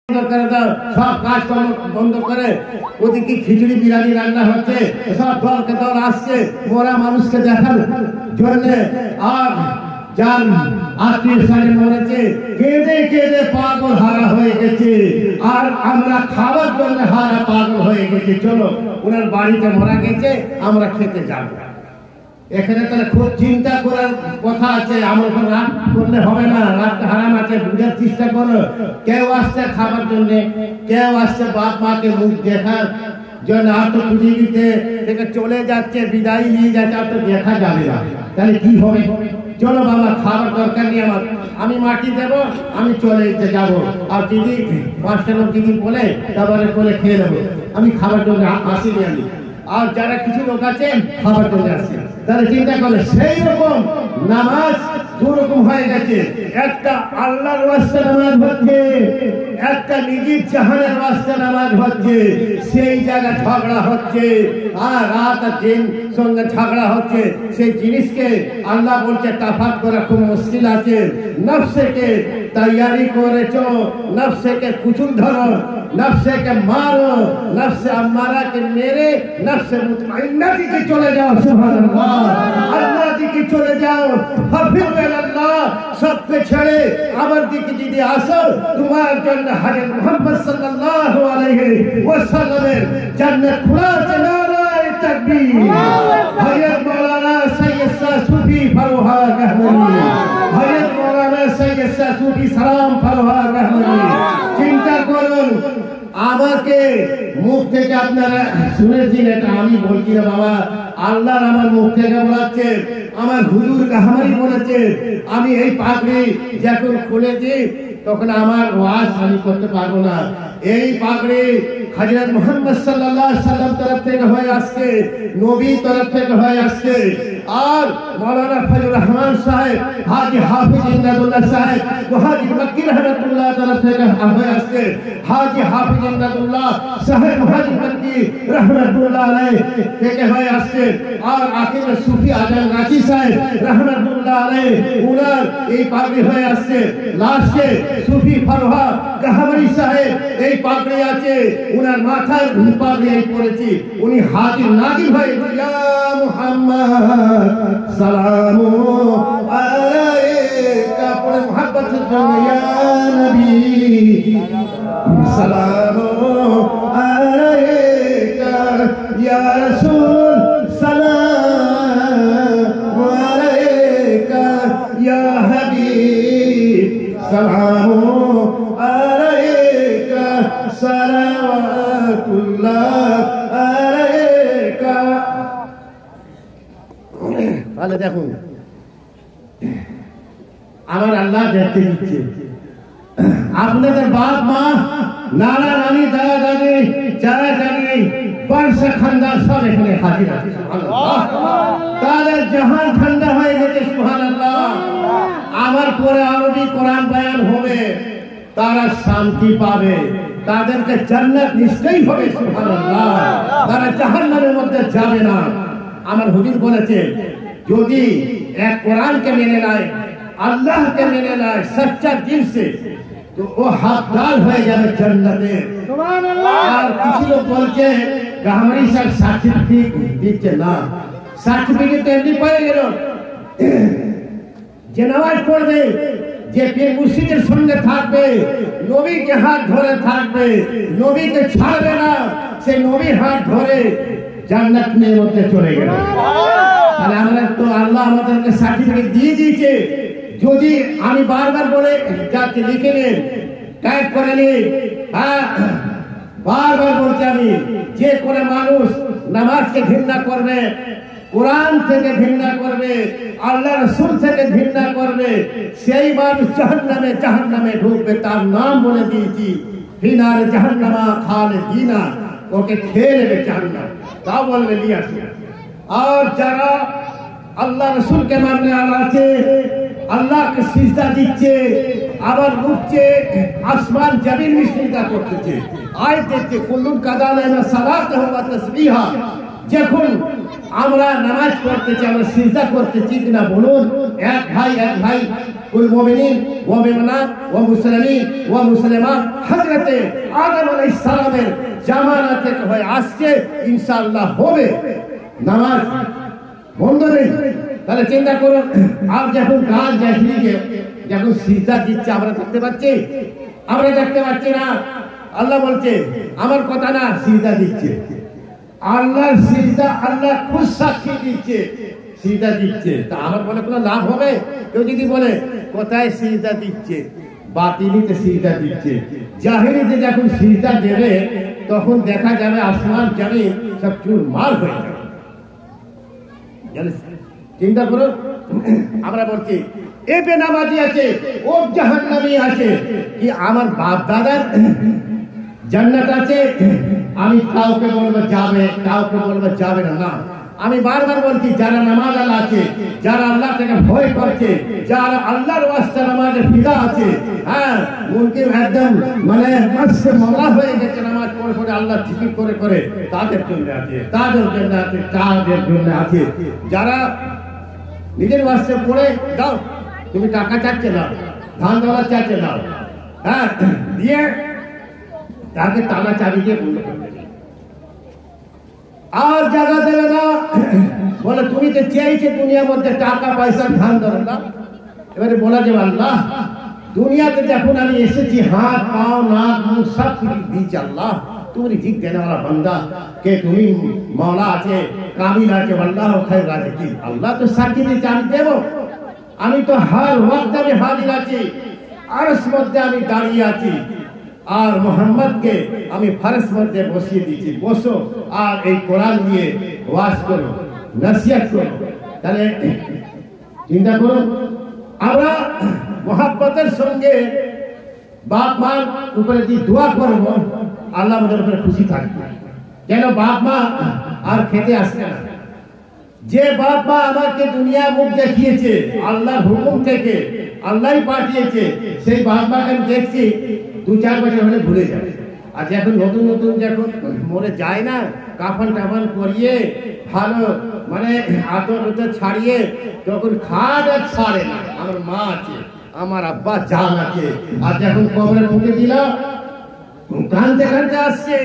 করে দাও, সব কাজকর্ম বন্ধ করে ওদিকে খিচুড়ি বিরিয়ানি রান্না হচ্ছে, সব দলকে দল আসছে মোরা মানুষকে দেখার জন্য। আর যার আত্মীয় স্বজন মরেছে কেঁদে কেঁদে পাগল হারা হয়ে গেছে, আর আমরা খাবার জন্য হারা পাগল হয়ে গেছি। চলো ওনার বাড়িতে মারা গেছে, আমরা খেতে যাব। এখানে তাহলে খুব চিন্তা করার কথা আছে। আমার উপর রাগ করলে হবে না, রাগটা হারাম আছে, বুঝার চেষ্টা করো। কেউ আসছে খাবার জন্য, কেউ আসছে বাপ মাকে মুখ দেখার জন্য, আর তো পৃথিবীতে থেকে চলে যাচ্ছে, বিদায় নিয়ে যাচ্ছে, আর তো দেখা যাবে না। তাহলে কি হবে? চলো বাবা, খাবার দরকার নেই আমার, আমি মাটি দেব, আমি চলে যাব। আর দিদি পাঁচটা লোক দিদি বলে তারপরে বলে খেয়ে নেবো, আমি খাবার জন্য আসিনি আমি। আর যারা কিছু লোক আছে খাবার জন্য আসছে, তারা চিন্তা করে সেই রকম নামাজ দু রকম হয়ে গেছে। একটা আল্লাহর ওয়াস্তে নামাজ হচ্ছে, একটা নিজের জাহানের ওয়াস্তে নামাজ হচ্ছে। সেই জায়গা ঝগড়া হচ্ছে, আর রাত আর দিন সঙ্গে ঝগড়া হচ্ছে। সেই জিনিসকে আল্লাহ বলছে তাফাত করা খুব মুশকিল আছে। নফসকে তৈয়ারি করেছো, নফসকে কুচুল ধরো, নফসকে মারো, নফসে আম্মারাকে মেরে নফসে মুতমাইন্না দিকে চলে যাও। সুবহানাল্লাহ, আল্লাহ দিকে চলে যাও। হাফিজ আল্লাহ, সবকে ছেড়ে আমার দিকে যদি আসো, তোমার জন্য হযরত মুহাম্মদ সাল্লাল্লাহু আলাইহি ওয়াসাল্লামের জান্নাত খোলা আছে। নারায়ে তাকবীর। হযরত মাওলানা সৈয়দ শাহ সুফি ফরহাদ আহমদি, হযরত মাওলানা সৈয়দ শাহ সুফি সালাম ফরহাদ আহমদি। চিন্তা করুন, আমাকে মুখ থেকে আপনারা শুনেছেন, এটা আমি বলছি না বাবা, আল্লাহ আমার মুখ থেকে বলাচ্ছে, আমার হুজুর কাহামারি বলেছে। আমি এই পাগড়ি যখন খুলেছি তখন আমার ওয়াজ আমি করতে পারবো না। এই পাগড়ি হযরত মুহাম্মদ সাল্লাল্লাহু আলাইহি সাল্লাম তরফ থেকে হয়ে আসছে, নবী তরফ থেকে হয়ে আসছে। আর মাওলানা ফজলুর রহমান সাহেব, হাজী হাফিজ ইমদাদুল্লাহ সাহেব, হাজী মক্কি রহমাতুল্লাহ তরফ থেকে হয়ে আসছে। হাজী হাফিজ ইমদাদুল্লাহ সাহেব, হাজী মক্কি রহমাতুল্লাহ আলাইহি থেকে হয়ে আসছে। আর আখির সুফি আজম রাঁচি সাহেব রহমাতুল্লাহ আলাইহি, উনার এই পাগড়ি হয়ে আসছে। লাস্টে সুফি ফরহাদ কাহামারি সাহেব এই পাগড়ি আছে, উনার মাথায় পাগড়ি পড়েছি। উনি হাজির নাজির হয়ে ইয়া মুহাম্মদ সালামু আলাইকা পড়ে মোহাব্বত से ইয়া নবী সালামু আলাইকা ইয়া রাসূল সালামু আলাইকা ইয়া হাবিব সালামু আলাইকা সালাওয়াতুল্লাহ আলাইকা। তাহলে দেখুন, আমার আল্লাহ দেখতে দিচ্ছে। আপনাদের বাপ মা, নানা নানি, দাদা দাদি, চাচা চাচি, বর্ষা খানদার সব এখানে হাজির আছে। তাদের জাহান ঠান্ডা হয়ে গেছে। সুবহানাল্লাহ। আমার পরে আরবি কোরআন বয়ান হবে, তারা শান্তি পাবে, তাদেরকে জান্নাত নিশ্চয়ই হবে। সুবহানাল্লাহ। তারা জাহান্নামের মধ্যে যাবে না। আমার হুজুর বলেছে, যদি এক কোরআনকে মেনে নেয়, আল্লাহকে মেনে নেয় সচ্চা দিল সে, তো ও হকদার হয়ে যাবে জান্নাতে। সুবহানাল্লাহ। আর কিছু লোক বলছে গাহমারি সাহেব সার্টিফিকেট দিচ্ছে না। সার্টিফিকেট এমনি পেয়ে গেল, যে নামাজ পড়বে, যে পীর মুর্শিদের সঙ্গে থাকবে, নবীকে হাত ধরে থাকবে, নবীকে ছাড়বে না, সে নবীর হাত ধরে জান্নাতের মধ্যে চলে গেল। তাহলে আমরা তো আল্লাহ আমাদেরকে সার্টিফিকেট দিয়ে দিয়েছে। যদি আমি বারবার বলে যাকে লিখে নেন, টাইপ করে নিন, হ্যাঁ বারবার বলছি আমি, যে কোনো মানুষ নামাজকে ঘৃণা করবে, কোরআন থেকে ঘৃণা করবে, আল্লাহ রাসূল থেকে ঘৃণা করবে, সেই মানুষ জাহান্নামে ঢুকবে। তার নাম বলে দিয়েছি, ফিনার জাহান্নামা খালিদিনা, ওকে খেয়ে নেবে জাহান্নাম। তাও বলবে নিয়ে আসে। আর যারা আল্লাহ রাসূলকে মাননে আছে, আল্লাহকে সিজদা দিচ্ছে, আবার উঠছে, আসমান জমিন মিশ্রিতা করতেছে, আয়াত দেখছে, কুল্লুন কাদালানা সালাতাহু ওয়া তাসবিহা। যখন আমরা নামাজ পড়তেছি, আমরা সিজদা করতেছি কিনা বলুন? এক ভাই কুল মুমিনিন ওয়া মুমিনাত ওয়া মুসলিমিন ওয়া মুসলিমাত হযরতে আদম আলাইহিস সালামের জামানা থেকে হয়ে আসছে, ইনশাআল্লাহ হবে। নামাজ বন্ধ নেই। তাহলে চিন্তা করুন, আর যখন গান জাহিলিকে যখন সিজদা দিচ্ছে আমরা দেখতে পাচ্ছি? আমরা দেখতে পাচ্ছি না। আল্লাহ বলছে, আমার কথা না, সিজদা দিচ্ছে। আল্লাহর সিজদা আল্লাহ খুব সাক্ষী দিচ্ছে, সিজদা দিচ্ছে। তা আমার বলে কোনো লাভ হবে? কেউ যদি বলে কোথায় সিজদা দিচ্ছে, বাতিলিতে সিজদা দিচ্ছে। জাহিলিতে যখন সিজদা দেবে তখন দেখা যাবে আসমান জমিন সব চুরমার হয়ে যাবে। চিন্তা করুন, আমরা বলছি এ বেনামাজি আছে, ও জাহান্নামী আছে, কি আমার বাপ দাদার জান্নাত আছে? আমি কাউকে বলবো যাবে, কাউকে বলবো যাবে না। না, আমি বারবার বলছি, যারা নামাজ আল্লাহ আছে, যারা আল্লাহ থেকে ভয় করছে, যারা আল্লাহর ওয়াস্তে নামাজে ফিদা আছে, হ্যাঁ মুনকির একদম মানে মাসে মামলা হয়ে গেছে নামাজ পড়ে পড়ে আল্লাহ ঠিকই করে করে, তাদের জন্য আছে, তাদের জন্য আছে, তাদের জন্য আছে। যারা নিজের ওয়াস্তে পড়ে দাও, তুমি টাকা চাচ্ছে দাও, ধান দেওয়া চাচ্ছে দাও, হ্যাঁ দিয়ে তাকে টানা চাবি দিয়ে বন্ধ করে দেবে, আর জায়গা দেবে না। বলে তুমি তো চেয়েছে দুনিয়ার মধ্যে টাকা পয়সা ধান ধরে না। এবারে বলা যাবে আল্লাহ দুনিয়াতে যখন আমি এসেছি হাত পাও নাক মুখ সব কিছু দিয়েছি, আল্লাহ তুমি রিজিক দেনে वाला বান্দা কে, তুমি মওলা আছে, কামিল আছে, আল্লাহ খায়র আছে কি? আল্লাহ তো সাক্ষী দিয়েছে আমি দেব। আমি তো হর ওয়াক্ত আমি হাজির আছি, আরশ মধ্যে আমি দাঁড়িয়ে আছি, আর মোহাম্মদকে আমি ফারস মধ্যে বসিয়ে দিয়েছি, বসো আর এই কোরআন দিয়ে ওয়াজ করো, নসিহত করো। তাহলে চিন্তা করুন, আমরা মোহাব্বতের সঙ্গে বাপ মার উপরে যে দোয়া করবো, আল্লাহ আমাদের উপরে খুশি থাকবে। কেন বাপ মা আর খেতে আসে না। যে বাপ মা আমাকে দুনিয়া মুখ দেখিয়েছে আল্লাহর হুকুম থেকে, আল্লাহই পাঠিয়েছে, সেই বাপ মাকে আমি দেখছি 2-4 বছর হলে ভুলে যাবে। আর যখন নতুন নতুন যখন মরে যায় না, কাফন টাফন করিয়ে ভালো মানে আদর উদর ছাড়িয়ে তখন খাট আর ছাড়ে না, আমার মা আছে, আমার আব্বা জান আছে। আর যখন কবরে মুখে দিল কানতে কানতে আসছে,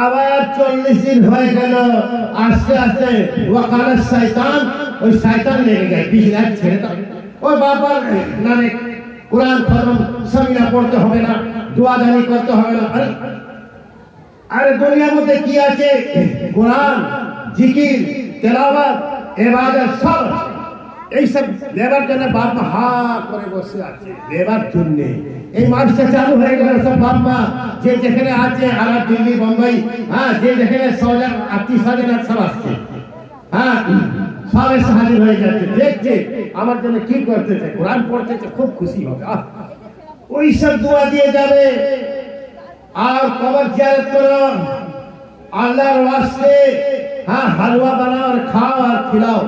আবার 40 দিন হয়ে গেল, আস্তে আস্তে ওয়াকাল শয়তান, ওই শয়তান লেগে যায়, পিছনে ছেড়ে দাও। ওই বাবার নামে কোরআন খতম সামিনা পড়তে হবে না, দোয়াদানি করতে হবে না। আরে দুনিয়ার মধ্যে কি আছে? কোরআন, জিকির, তেলাওয়াত, ইবাদত সব আছে। এইসব লেবার জন্য বাপ মা হা করে বসে আছে, লেবার জন্য। এই মাসটা চালু হয়ে গেল, সব বাপ মা যে যেখানে আছে, আর দিল্লি বোম্বাই, হ্যাঁ যে যেখানে 100 আত্মীয়-স্বজন সব আসছে, হ্যাঁ সব এসে হাজির হয়ে যাচ্ছে, দেখছে আমার জন্য কি করতেছে, কোরআন পড়তেছে, খুব খুশি হবে। ওই সব দোয়া দিয়ে যাবে। আর কবর জিয়ারত করো আল্লাহর ওয়াস্তে, হ্যাঁ হালুয়া বানাও আর খাও আর খিলাও,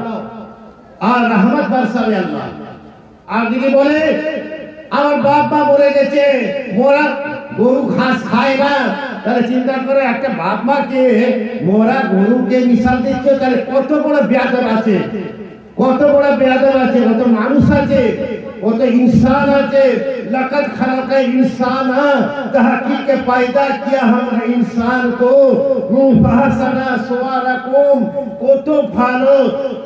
আর রহমত বরসাবে আল্লাহ। আর যদি বলে আমার বাপ মা মরে গেছে, মোরা গরু ঘাস খায় না, তাহলে চিন্তা করে একটা বাপ মাকে মোরা গরুকে মিশাল দিচ্ছ, তাহলে কত বড় বেয়াদব আছে, কত বড় বেয়াদব আছে, কত মানুষ আছে, কত इंसान আছে। लक़द खलक़ इंसान तहक़ीक़ पैदा किया हमने इंसान को फहसना सुवारकुम, কত ভালো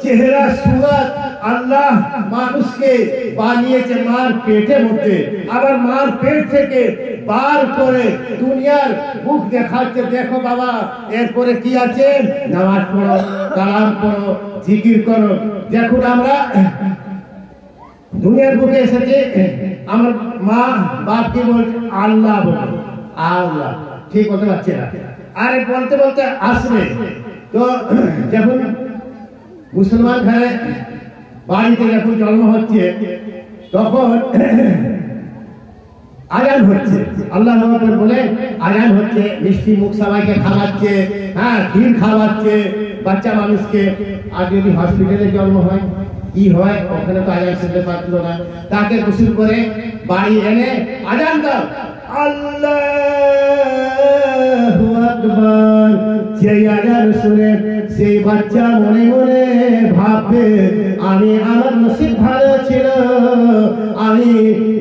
চেহারা সুরত আল্লাহ মানুষকে বানিয়েছে মার পেটের মধ্যে, আবার মার পেট থেকে বার করে দুনিয়ার মুখ দেখাচ্ছে, দেখো বাবা এরপরে কি আছে, নামাজ পড়ো, কালাম পড়ো, জিকির করো। দেখুন আমরা দুনিয়ার বুকে এসেছে, আমার মা বাপকে বলছে আল্লাহ বলে, আল্লাহ ঠিক বলতে পারছে না, আরে বলতে বলতে আসবে। তো যখন মুসলমান ঘরে বাড়িতে যখন জন্ম হচ্ছে তখন আজান হচ্ছে, আল্লাহ আকবার বলে আজান হচ্ছে, মিষ্টি মুখ সবাইকে খাওয়াচ্ছে, হ্যাঁ ক্ষীর খাওয়াচ্ছে বাচ্চা মানুষকে। আর যদি হসপিটালে জন্ম হয় কি হয়, ওখানে তো আজান শুনতে পারছিল না, তাকে গোসল করে বাড়ি এনে আজান দাও, আল্লাহু আকবার। সেই আজান শুনে সেই বাচ্চা মনে মনে ভাববে আমি আমার নসিব ভালো ছিল, আমি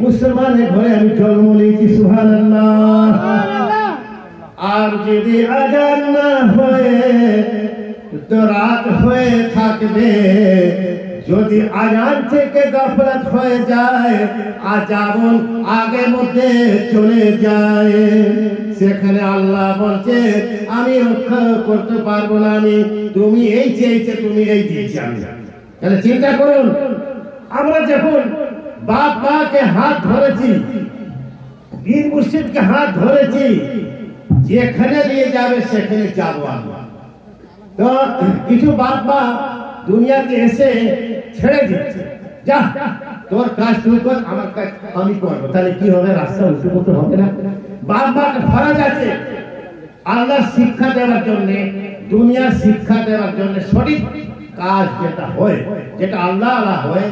মুসলমানের ঘরে আমি জন্ম নিয়েছি, সুবহানাল্লাহ। আর যদি আজান না হয়ে তো রাত হয়ে থাকবে, যদি আজান থেকে গাফলাত হয়ে যায়, আজান আগে মধ্যে চলে যায়, সেখানে আল্লাহ বলছে আমি রক্ষা করতে পারবো না, আমি তুমি এই চেয়েছে, তুমি এই দিয়েছে আমি। তাহলে চিন্তা করুন, আমরা যখন বাপ মাকে হাত ধরেছি, পীর মুর্শিদকে হাত ধরেছি, যেখানে নিয়ে যাবে সেখানে যাবো আমরা। তো কিছু বাপ মা দুনিয়াতে এসে ছেড়ে দিচ্ছে, যা তোর কাজ তুই কর, আমার কাজ আমি করবো, তাহলে কি হবে? রাস্তা উল্টো করতে হবে না? বাপ মাকে ফরজ আছে আল্লাহর শিক্ষা দেওয়ার জন্য, দুনিয়ার শিক্ষা দেওয়ার জন্য, সঠিক কাজ যেটা হয়, যেটা আল্লাহ আল্লাহ হয়,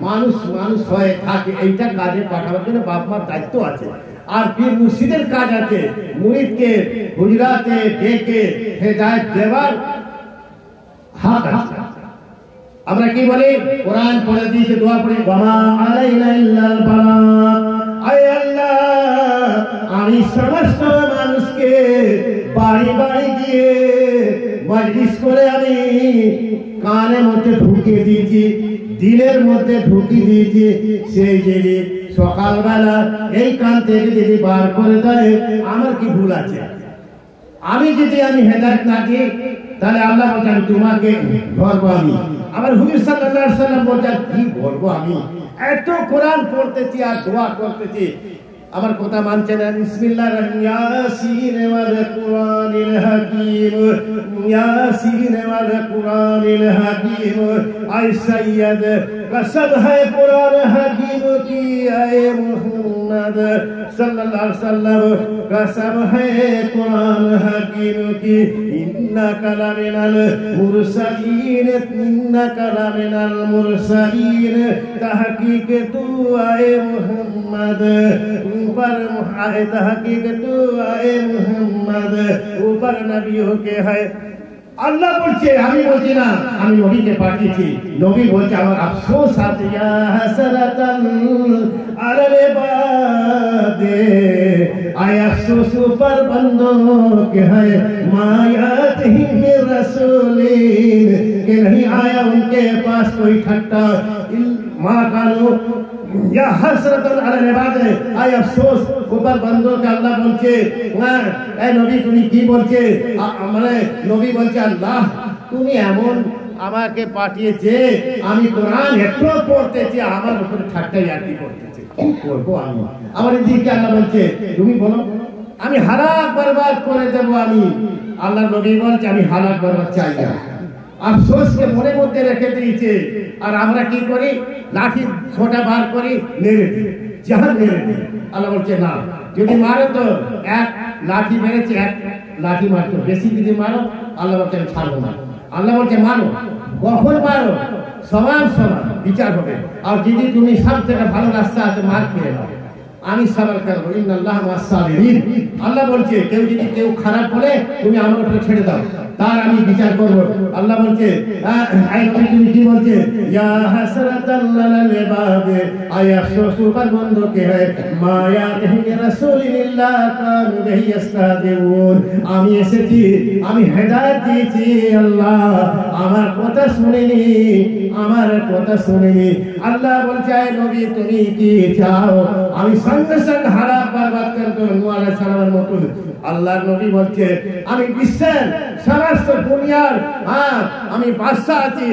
মানুষ মানুষ হয়ে থাকে, এইটা কাজে পাঠাবার জন্য বাপ মার দায়িত্ব আছে। আর পীর মুর্শিদের কাজ আছে মুরিদকে হুজরাতে ডেকে হেদায়েত দেওয়ার হাত আছে। আমরা কি বলি? কোরআন পড়ে দিয়েছে, দোয়া পড়ি, ওয়ামা আলাইনা ইল্লাল বালাগ। আয় আল্লাহ, আমি সমস্ত মানুষকে বাড়ি বাড়ি গিয়ে মজলিস করে আমি কানের মধ্যে ঢুকিয়ে দিয়েছি, দিলের মধ্যে ঢুকিয়ে দিয়েছি। সেই যদি সকালবেলা এই কান থেকে যদি বার করে দেয়, আমার কি ভুল আছে? আমি যদি হেদায়েত না দিই, তাহলে আল্লাহ বলছেন তোমাকে ধরবো আমি। আমার হুজুর সাল্লাল্লাহু আলাইহি ওয়াসাল্লাম বলছেন কি বলবো আমি? এত কোরআন পড়তেছি আর দোয়া করতেছি, আমার কথা মানছে না। বিসমিল্লাহির রহমানির ইয়াসিন ওয়াল কুরআনিল হাকীম, ইয়াসিন ওয়াল কুরআনিল হাকীম। আয় সৈয়দ कसम है कुरान हकीम की, आए मोहम्मद सल्लल्लाहु अलैहि वसल्लम कसम है कुरान हकीम की। इन्नका लमिनल मुरसलीन, इन्नका लमिनल मुरसलीन, तहकीक तू आए मोहम्मद ऊपर, तहकीक तू आए मोहम्मद ऊपर नबियों के है। আল্লাহ বলছে, আমি বলছি না, আমি নবীকে পাঠিয়েছি। নবী বলছে আমার আফসোস আছে, ইয়া হাসরাতান আলাল ইবাদে, আয় আফসোস पर बंदों के है मायात ही में रसूलीन, कि नहीं आया उनके पास कोई ठट्टा माँ कानो या हसरतन আলাল ইবাদে, আয় আফসোস ऊपर बंदों के। আল্লাহ বলছে এ নবী তুমি কি বলছে? মানে নবী বলছে আল্লাহ তুমি এমন আমাকে পাঠিয়েছে, আমি কোরআন এত পড়তেছি, আমার উপরে ঠাট্টা ইয়ার্কি করতেছে, কি করবো আমি? আমার এদিকে আল্লাহ বলছে তুমি বলো, আমি হালাক বরবাদ করে দেবো আমি। আল্লাহ নবী বলছে আমি হালাক বরবাদ চাই না। আফসোসকে মনের মধ্যে রেখে দিয়েছে। আর আমরা কি করি? লাঠি ছোটা বার করি, মেরে দিই, জাহান মেরে দিই। আল্লাহ বলছে না, যদি মারো তো এক লাঠি মেরেছে, এক লাঠি মারতো, বেশি যদি মারো আল্লাহ বলছে ছাড়বো না। আল্লাহ বলছে মারো, কখন মারো সমান সমান বিচার হবে। আর যদি তুমি সব থেকে ভালো রাস্তা আছে মার খেয়ে নাও, আমি সবার করবো, ইন্নাল্লাহা মা'আস সাবিরিন। আল্লাহ বলছে কেউ যদি কেউ খারাপ বলে তুমি আমার উপরে ছেড়ে দাও, তার আমি বিচার করবো। আল্লাহ বলছে তুমি কি বলছে? ইয়া হাসরাতান আলাল ইবাদে, আয় আফসোস पर बंदों के है मायात ही রাসূলিল্লাহ কানু বিহি ইস্তাহজিউন। আমি এসেছি, আমি হেদায়েত দিয়েছি, আল্লাহ আমার কথা শুনেনি, আমার কথা শুনেনি। আল্লাহ বলছে নবী তুমি কি চাও? আমি সঙ্গে সঙ্গে হারাপ বরবাদ করে দেব, নূহ আলাইহিস সালামের মতন। আল্লাহর নবী বলছে আমি বিশ্বের সমস্ত দুনিয়ার আমি বাদশা আছি,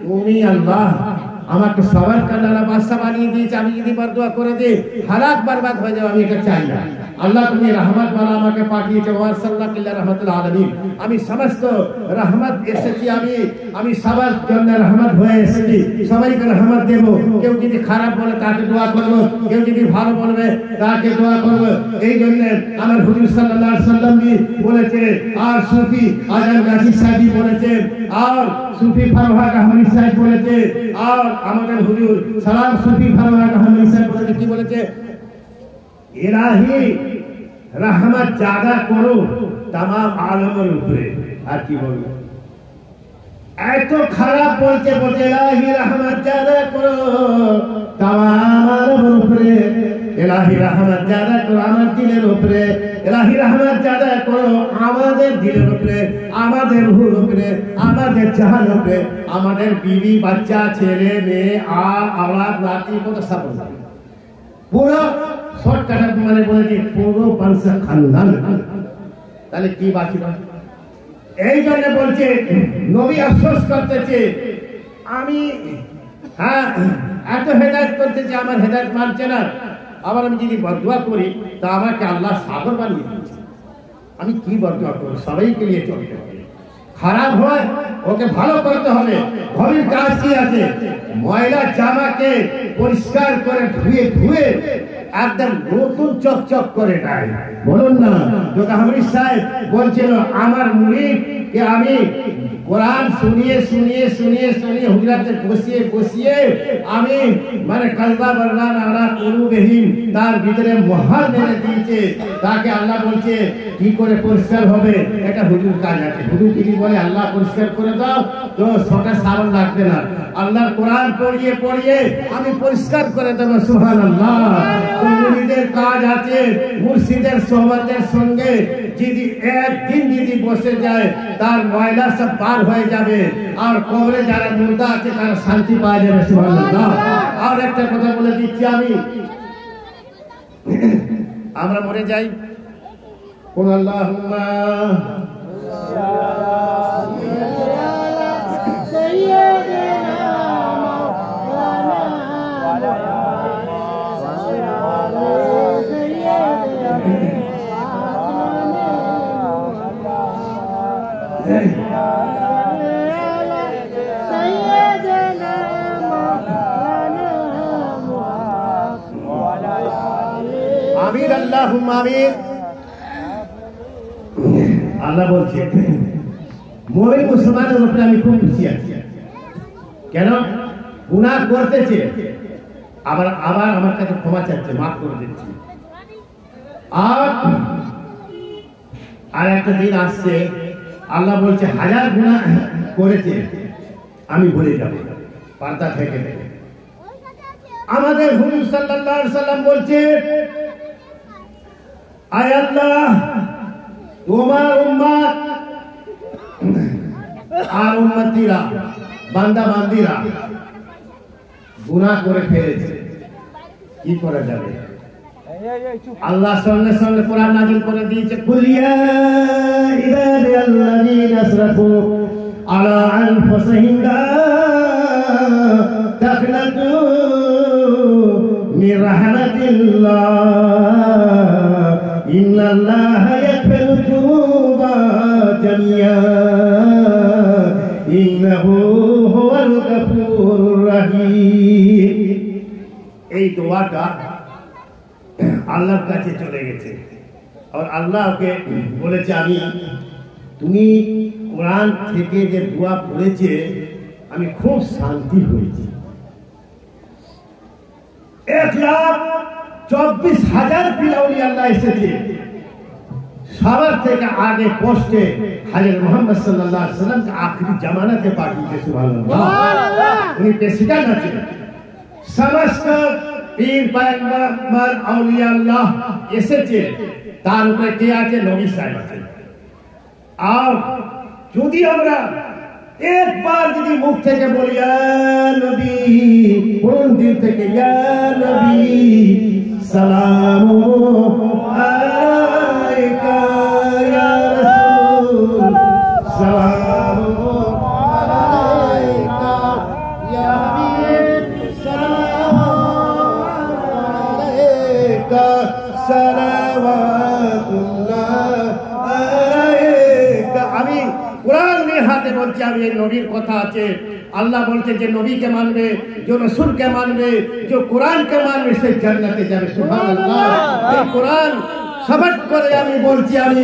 তুমি আল্লাহ আমাকে সবার কানারা বাদশা বানিয়ে দিয়েছে। আমি যদি বরদোয়া করে দিই হালাক বরবাদ হয়ে যাবে, আমি এটা চাই না। আল্লাহ তুমি রহমত বালা আমাকে পাঠিয়েছো, ওয়াসাল্লাল্লাহু আলা রাহমাতুল আলামিন। আমি সমস্ত রহমত এসেছি, আমি সবার জন্য রহমত হয়ে এসেছি, সবাইকে রহমত দেব। কেউ যদি খারাপ বলে তাকে দোয়া করব, কেউ যদি ভালো বলবে তাকে দোয়া করব। এই জন্য আমার হুজুর সাল্লাল্লাহু আলাইহি ওয়াসাল্লাম বলেছে, আর সুফি আজম গাজী সাহেব বলেছে, আর সুফি ফারুক আহমদ সাহেব বলেছে, আর আমাদের হুজুর সালাম সুফি ফারুক আহমদ সাহেব বলেছে, কি বলেছে? ইলাহি রহমত জাদা করো तमाम आलमेर উপরে। আর কি বলবো? এত খারাপ বলতে বলতে ইলাহি রহমত জাদা করো আমার উপরে, ইলাহি রহমত জাদা করো আমার দিলের উপরে, ইলাহি রহমত জাদা করো আমাদের দিলের উপরে, আমাদের রূহের উপরে, আমাদের জাহানের উপরে, আমাদের বিবি বাচ্চা ছেলে মেয়ে আওলাদ নাতি কত সব পুরো শর্টকাট মানে বলে যে পুরো বংশ খানদান। তাহলে কি বাকি? এই জন্য বলছে নবী আফসোস করতেছে, আমি হ্যাঁ এত হেদায়েত করতেছে, আমার হেদায়েত মানছে না, আবার আমি যদি বদদুয়া করি তা আমাকে আল্লাহ সাগর বানিয়ে দিচ্ছে। আমি কি বদদুয়া করব? সবাইকে নিয়ে চলতে হবে, খারাপ হয় ওকে ভালো করতে হবে। ঘরের কাজ কি আছে? ময়লা জামাকে পরিষ্কার করে ধুয়ে ধুয়ে একদম নতুন চকচক করে দেয়। বলুন না, যোগাহরি সাহেব বলছিল আমার মুরিদকে আমি কোরআন শুনিয়ে শুনিয়ে শুনিয়ে শুনিয়ে হুজরাতে বসিয়ে বসিয়ে আমি মানে কলবা বরনা নারা কুলুবহিম তার ভিতরে মোহর মেরে দিয়েছে। তাকে আল্লাহ বলছে কি করে পরিষ্কার হবে? এটা হুজুর কাজ আছে। হুজুর যদি বলে আল্লাহ পরিষ্কার করে দাও তো ছটা সাবান লাগবে না, আল্লাহর কোরআন পড়িয়ে পড়িয়ে আমি পরিষ্কার করে দেবো। সুবহানাল্লাহ। মুরিদের কাজ আছে মুর্শিদের সোহবতের সঙ্গে যদি একদিন যদি বসে যায় তার ময়লা সব পার হয়ে যাবে, আর কবরে যারা মুর্দা আছে তারা শান্তি পাওয়া যাবে। সুবহানাল্লাহ। আর একটা কথা বলে দিচ্ছি আমি, আমরা মরে যাই কোন আল্লাহুম্মা আমির আল্লাহুম্মা আমির। আল্লাহ বলছে মুমিন মুসলমানের উপরে আমি খুব খুশি আছি। কেন? গুনাহ করতেছে আবার আবার আমার কাছে ক্ষমা চাচ্ছে, মাফ করে দিচ্ছি। আর একটা দিন আসছে আল্লাহ বলছে হাজার গুনাহ করেছে আমি ভুলে যাব পর্দা থেকে। আমাদের হুজুর সাল্লাল্লাহু আলাইহি সাল্লাম বলছে আয় আল্লাহ তোমার উম্মত আর উম্মতিরা বান্দা বান্দিরা গুনাহ করে ফেলেছে, কি করা যাবে? আল্লাহ সঙ্গে সঙ্গে কোরআন নাযিল করে দিয়েছে কুলিয়া ইবাদিয়াল্লাযীনা আসরাফু আলা আনফুসিহিম লা তাকনাতু মির রাহমাতিল্লাহ ইন্নাল্লাহা ইয়াগফিরু যুনুবা জামিয়া ইন্নাহু হুয়াল গফুরুর রহিম। এই দোয়াটা আল্লাহর কাছে চলে গেছে আর আল্লাহ ওকে বলেছে আমি তুমি কোরআন থেকে যে দোয়া পড়েছে আমি খুব শান্তি হয়েছি। 1,24,000 পিলাউলি আল্লাহ এসেছে, সবার থেকে আগে পোস্টে হযরত মুহাম্মদ সাল্লাল্লাহু আলাইহি ওয়াসাল্লামকে আখরি জামানাতে পাঠিয়েছে। সুবহানাল্লাহ। উনি প্রেসিডেন্ট আছেন। সমস্ত পীর পয়গম্বর আউলিয়া আল্লাহ এসেছে, তার উপরে কে আছে? নবী সাহেব আছে। আর যদি আমরা একবার যদি মুখ থেকে বলি ইয়া নবী, কোন দিল থেকে ইয়া নবী সালামু আলাইকা ইয়া রাসূল সালামু আলাইকা ইয়া হাবিব সালামু আলাইকা সালাওয়াতুল্লাহ আলাইকা। আমি কোরআনের হাতে বলছি, আমি এই নবীর কথা আছে। আল্লাহ বলছে যে নবীকে মানবে, যে রাসূলকে মানবে, যে কোরআনকে মানবে সে জান্নাতে যাবে। সুবহানাল্লাহ। এই কোরআন শপথ করে আমি বলছি, আমি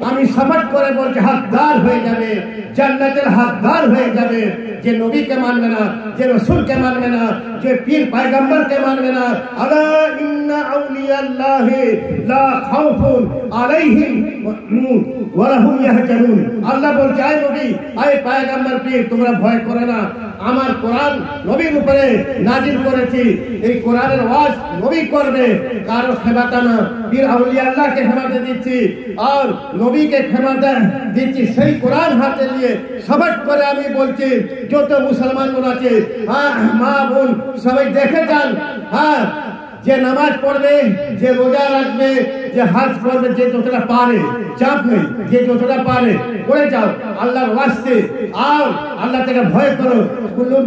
আমি শপথ করে বলছি হকদার হয়ে যাবে, জান্নাতের হকদার হয়ে যাবে। যে নবীকে মানবে না, যে রাসূলকে মানবে না, যে পীর পয়গম্বরকে মানবে না, আলা ইন্না আউলিয়াল্লাহি লা খাউফুন আলাইহিম ওয়া লাহুম ইয়াহজানুন। আল্লাহ বলছে আয় নবী, আয় পয়গম্বর, পীর, তোমরা ভয় করো না। আমার কোরআন নবীর উপরে নাজিল করেছি, এই কোরআনের ওয়াজ নবী করবে, কারো খেমাতা না। পীর আউলিয়া আল্লাহকে খেমাতে দিচ্ছি আর নবীকে খেমাতে দিচ্ছি। সেই কোরআন হাতে নিয়ে শপথ করে আমি বলছি, যত মুসলমান আছে, হ্যাঁ মা বোন সবাই দেখে যান, হ্যাঁ যে নামাজ পড়বে, যে রোজা রাখবে, যে হজ করবে, যে যতটা পারে, চাপ নেই, যে যতটা পারে করে যাও আল্লাহর ওয়াস্তে। আর আল্লাহ থেকে ভয় করো। কুল্লুন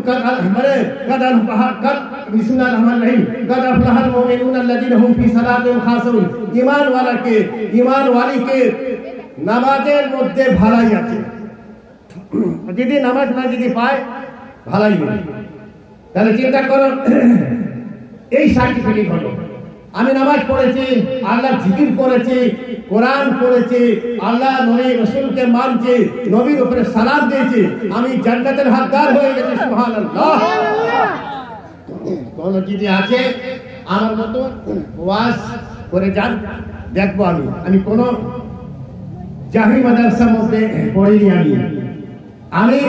মানে কাদান কাদ বিসমিল্লাহির রহমানির রহিম কাদ আফলাহাল মুমিনুন আল্লাযিনা হুম ফি সালাতিহিম খাশুন। ঈমান ওয়ালিকে নামাজের মধ্যে ভালাই আছে। যদি নামাজ না যদি পায় ভালাই নেই, তাহলে চিন্তা করো এই সার্টিফিকেট হলো আমি নামাজ পড়েছি, আল্লাহ জিকির করেছি, কোরআন পড়েছি, আল্লাহ নবী রাসূলকে মানছি, নবীর উপরে সালাম দিয়েছি, আমি জান্নাতের হকদার হয়ে গেছি। সুবহানাল্লাহ। কোন যদি আছে আমার মতো ওয়াজ করে যান, দেখবো আমি কোন জাহিরি মাদ্রাসার মধ্যে পড়িনি। আমি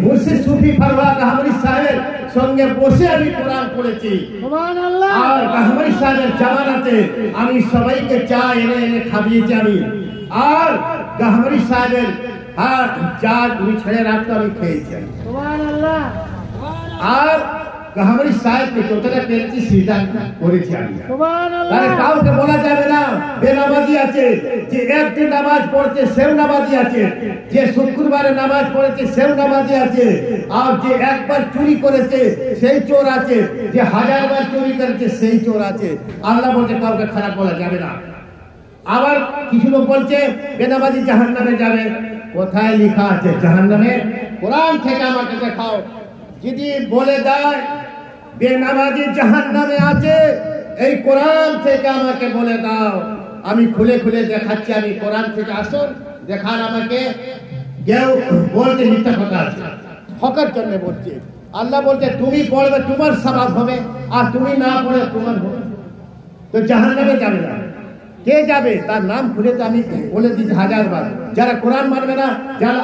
মুর্শিদ সুফি ফারুক কাহমারি সাহেবের সঙ্গে বসে আমি কোরআন পড়েছি। সুবহানাল্লাহ। আর কাহমারি সাহেবের জামানাতে আমি সবাইকে চা এনে এনে খাইয়েছি আমি। আর কাহমারি সাহেবের চা উনি ছেড়ে রাখতো, আমি খেয়েছি। সুবহানাল্লাহ। আর কাহমারি সাহেবকে যতটা পেরেছি সিজদা করেছি আমি। সুবহানাল্লাহ। আরে কাউকে বলা যাবে না বেনামাজি আছে, যে একদিন নামাজ পড়ছে সেও নামাজি আছে, যে শুক্রবারে নামাজ পড়েছে সেও নামাজি আছে, আর যে একবার চুরি করেছে সেই চোর আছে, যে 1000 বার চুরি করেছে সেই চোর আছে। আল্লাহ বলছে কাউকে খারাপ বলা যাবে না। আবার কিছু লোক বলছে বেনামাজি জাহান্নামে যাবে। কোথায় লেখা আছে জাহান্নামে? কোরআন থেকে আমাকে দেখাও। যদি বলে দেয় বেনামাজি জাহান্নামে আছে, এই কোরআন থেকে আমাকে বলে দাও। আমি খুলে খুলে দেখাচ্ছি, আমি কোরআন থেকে আসুন দেখান আমাকে। কেউ বলতে মিথ্যা কথা আছে, হকের জন্য বলছে। আল্লাহ বলছে তুমি পড়বে তোমার স্বভাব হবে, আর তুমি না পড়ে তোমার হবে, তো জাহান্নামে যাবে না। কে যাবে তার নাম খুলে তো আমি বলে দিচ্ছি 1000 বার। যারা কোরআন মানবে না, যারা